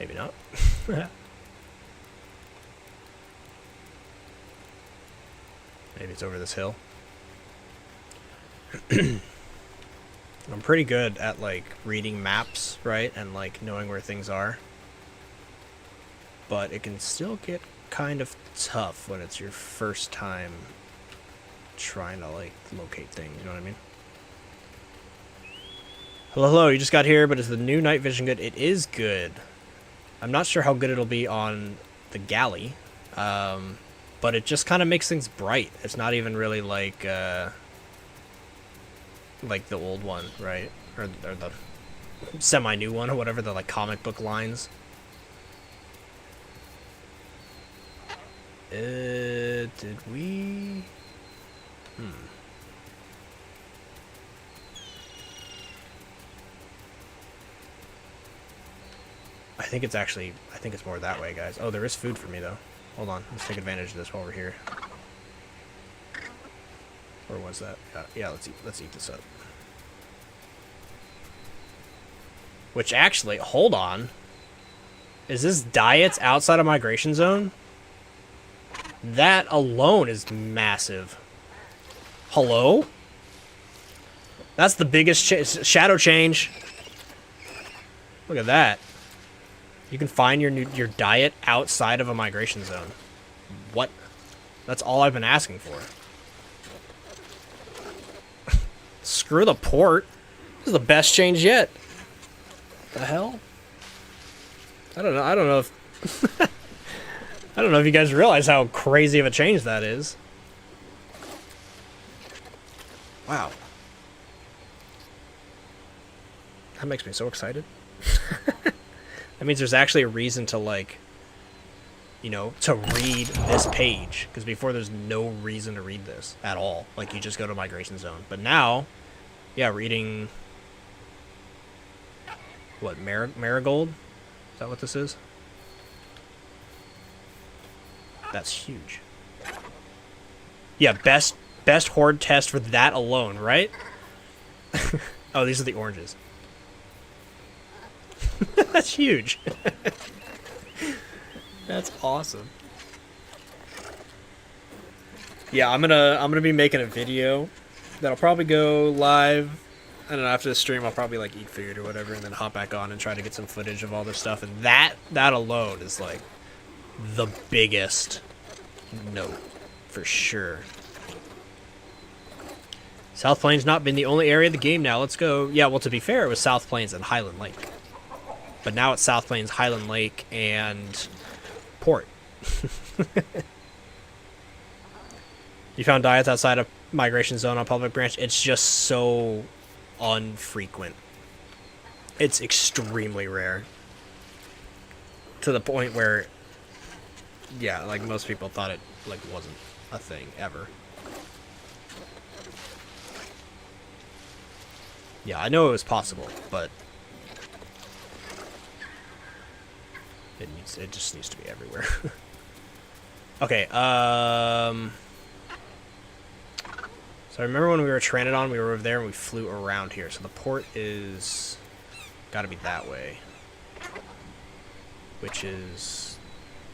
Maybe not. Maybe it's over this hill. I'm pretty good at, like, reading maps, right? And, like, knowing where things are. But it can still get kind of tough when it's your first time trying to, like, locate things, you know what I mean? Hello, hello, you just got here, but is the new night vision good? It is good. I'm not sure how good it'll be on the galley. But it just kind of makes things bright. It's not even really like the old one, right? Or the semi-new one, or whatever, the like comic book lines. Did we? I think it's more that way, guys. Oh, there is food for me, though. Hold on, let's take advantage of this while we're here. Or was that? Yeah, let's eat this up. Which actually, hold on. Is this diets outside of migration zone? That alone is massive. Hello? That's the biggest shadow change. Look at that. You can find your diet outside of a migration zone. What? That's all I've been asking for. Screw the port. This is the best change yet. The hell? I don't know if I don't know if you guys realize how crazy of a change that is. Wow. That makes me so excited. That means there's actually a reason to, like, you know, to read this page. Because before there's no reason to read this at all. Like, you just go to migration zone. But now, yeah, reading... What, Marigold? Is that what this is? That's huge. Yeah, best Horde test for that alone, right? Oh, these are the oranges. That's huge. That's awesome. Yeah, I'm gonna be making a video that'll probably go live. I don't know, after the stream I'll probably like eat food or whatever and then hop back on and try to get some footage of all this stuff, and that alone is like the biggest note for sure. South Plains not been the only area of the game now. Let's go. Yeah, well, to be fair, it was South Plains and Highland Lake. But now it's South Plains, Highland Lake, and Port. You found diets outside of migration zone on public branch. It's just so unfrequent. It's extremely rare. To the point where, yeah, like most people thought it like wasn't a thing ever. Yeah, I know it was possible, but it just needs to be everywhere. Okay, so I remember when we were at Pteranodon, we were over there and we flew around here. So the port is gotta be that way. Which is,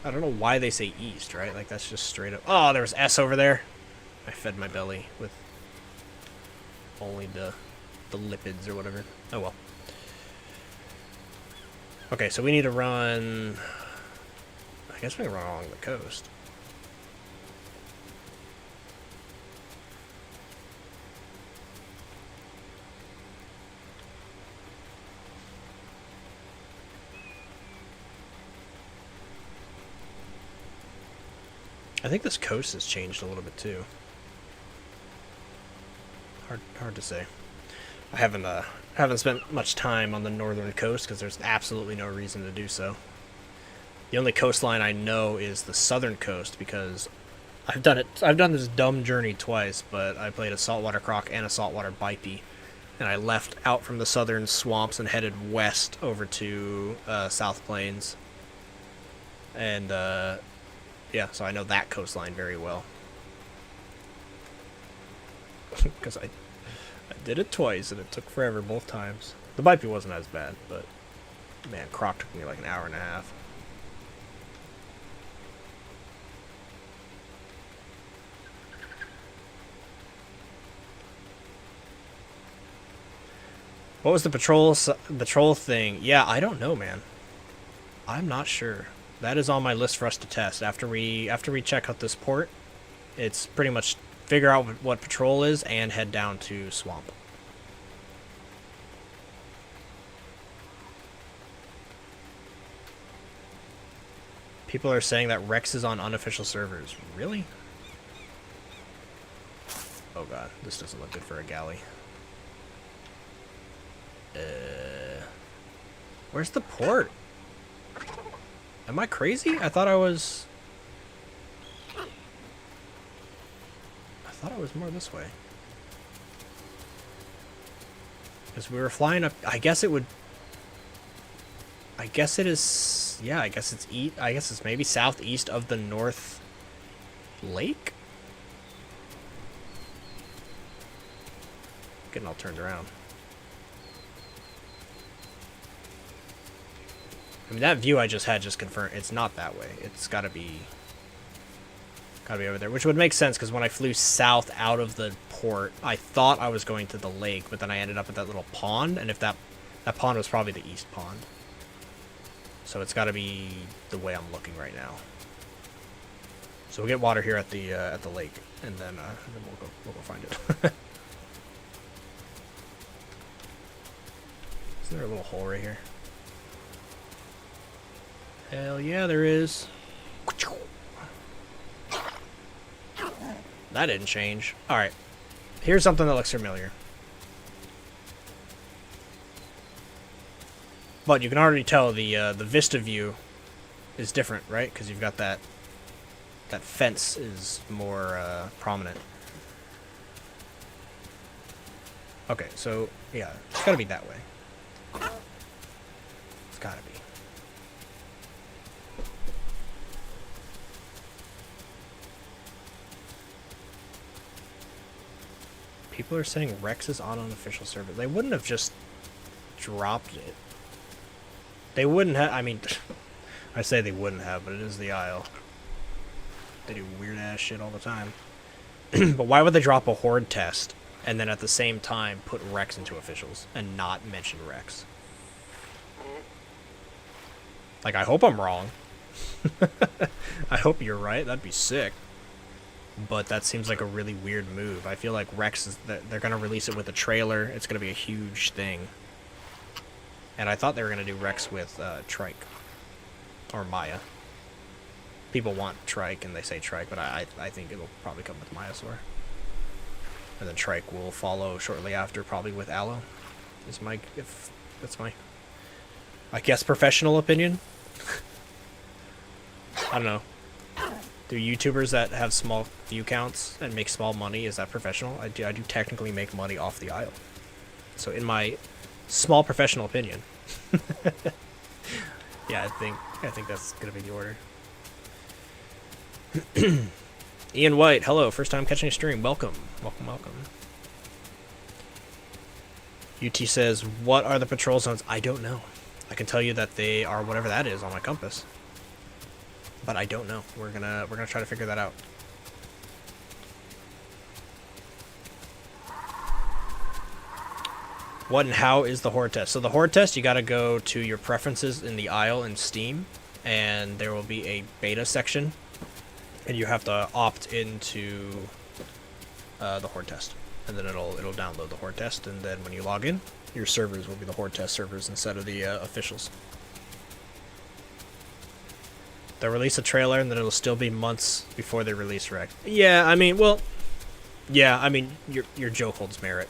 I don't know why they say east, right? Like that's just straight up. Oh, there was S over there. I fed my belly with only the lipids or whatever. Oh well. Okay, so we need to run... I guess we can run along the coast. I think this coast has changed a little bit too. Hard to say. I haven't spent much time on the northern coast because there's absolutely no reason to do so. The only coastline I know is the southern coast because I've done this dumb journey twice, but I played a saltwater croc and a saltwater bipey, and I left out from the southern swamps and headed west over to South Plains. And yeah, so I know that coastline very well. Because I did it twice and it took forever both times. The bipey wasn't as bad, but Man, Croc took me like an hour and a half. What was the patrol thing? Yeah, I don't know, man. I'm not sure. That is on my list for us to test after we check out this port. It's pretty much figure out what patrol is and head down to Swamp. People are saying that Rex is on unofficial servers. Really? Oh god, this doesn't look good for a galley. Where's the port? Am I crazy? I thought I was more this way. Because we were flying up. I guess it is. Yeah, I guess it's maybe southeast of the North Lake. Getting all turned around. I mean, that view I just had just confirmed it's not that way. It's gotta be over there, which would make sense because when I flew south out of the port, I thought I was going to the lake, but then I ended up at that little pond, and if that pond was probably the east pond. So it's gotta be the way I'm looking right now. So we'll get water here at the lake, and then we'll go find it. Is there a little hole right here? Hell yeah, there is. That didn't change. Alright. Here's something that looks familiar. But you can already tell the vista view is different, right? Because you've got that fence is more prominent. Okay, so yeah, it's gotta be that way. It's gotta be. People are saying Rex is on unofficial server. They wouldn't have just dropped it. They wouldn't have. I mean, I say they wouldn't have, but it is the Isle. They do weird ass shit all the time. But why would they drop a Horde test and then at the same time put Rex into officials and not mention Rex? Like, I hope I'm wrong. I hope you're right. That'd be sick. But that seems like a really weird move. I feel like Rex is they're gonna release it with a trailer. It's gonna be a huge thing. And I thought they were gonna do Rex with Trike or Maya. People want Trike and they say Trike, but I think it'll probably come with Myosaur. And then Trike will follow shortly after, probably with Aloe. If that's my I guess professional opinion. I don't know. Do YouTubers that have small view counts and make small money, is that professional? I do technically make money off the Isle. So in my small professional opinion. Yeah, I think that's gonna be the order. Ian White, hello, first time catching a stream. Welcome. Welcome. UT says, what are the patrol zones? I don't know. I can tell you that they are whatever that is on my compass. But I don't know. We're gonna try to figure that out. What and how is the Horde test? So the Horde test, you gotta go to your preferences in the Isle in Steam, and there will be a beta section, and you have to opt into the Horde test, and then it'll download the Horde test, and then when you log in, your servers will be the Horde test servers instead of the officials. They'll release a trailer, and then it'll still be months before they release Rex. Yeah, I mean, well, yeah, I mean, your joke holds merit.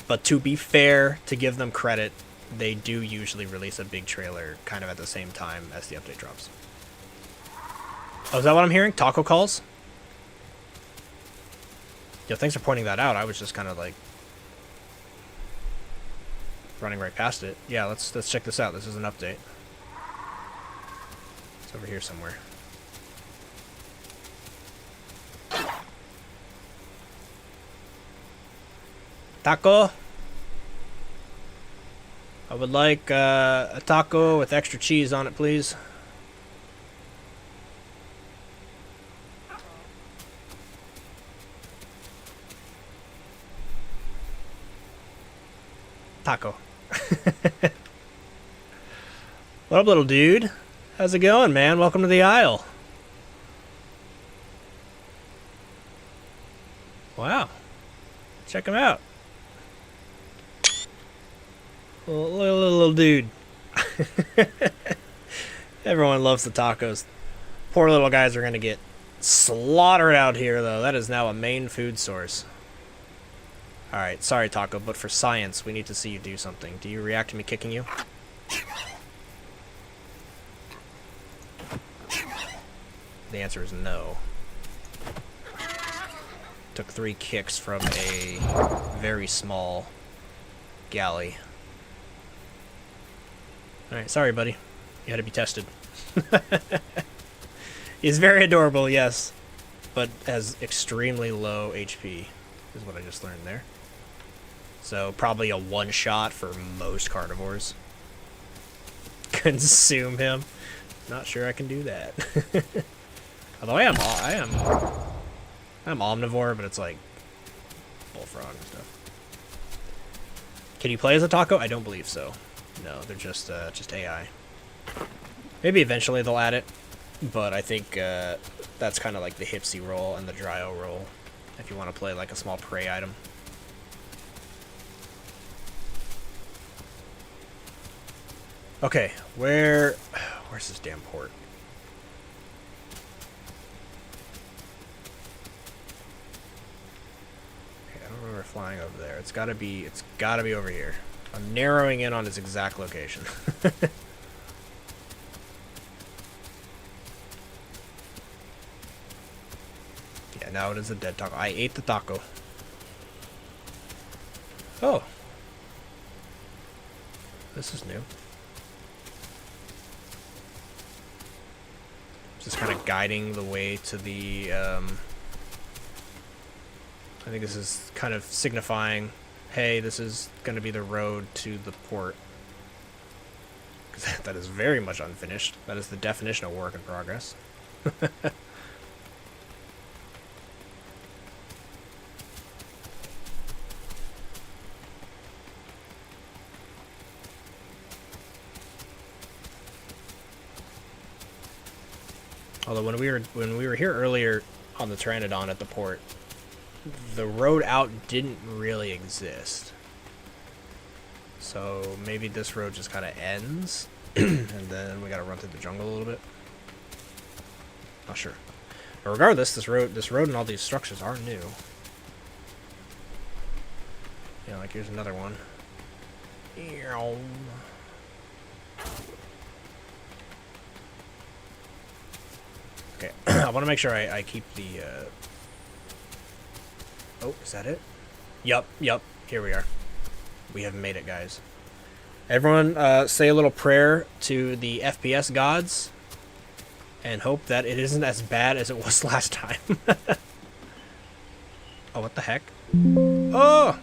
But to be fair, to give them credit, they do usually release a big trailer kind of at the same time as the update drops. Oh, is that what I'm hearing? Taco calls? Yo, thanks for pointing that out. I was just kind of like running right past it. Yeah, let's check this out. This is an update. It's over here somewhere. Taco. I would like a taco with extra cheese on it, please. Taco. What up, little dude? How's it going, man? Welcome to the Isle. Wow. Check him out. Little dude. Everyone loves the tacos. Poor little guys are going to get slaughtered out here, though. That is now a main food source. Alright, sorry, Taco, but for science, we need to see you do something. Do you react to me kicking you? The answer is no. Took 3 kicks from a very small galley. Alright, sorry, buddy. You had to be tested. He's very adorable, yes, but has extremely low HP, is what I just learned there. So probably a one-shot for most carnivores. Consume him. Not sure I can do that. Although I'm omnivore, but it's like bullfrog and stuff. Can you play as a taco? I don't believe so. No, they're just AI. Maybe eventually they'll add it, but I think that's kind of like the hipsy roll and the dryo roll if you want to play like a small prey item. Okay, where's this damn port? Okay, I don't remember flying over there. It's gotta be over here. I'm narrowing in on its exact location. Yeah, now it is a dead taco. I ate the taco. Oh. This is new. Just kind of guiding the way to the, I think this is kind of signifying, hey, this is going to be the road to the port. Because that is very much unfinished. That is the definition of work in progress. Although when we were here earlier on the Pteranodon at the port, the road out didn't really exist. So maybe this road just kind of ends, and then we gotta run through the jungle a little bit. Not sure. But regardless, this road and all these structures are new. Yeah, like here's another one. Okay, I want to make sure I keep the, Oh, is that it? Yup, here we are. We have made it, guys. Everyone, say a little prayer to the FPS gods, and hope that it isn't as bad as it was last time. Oh, what the heck? Oh!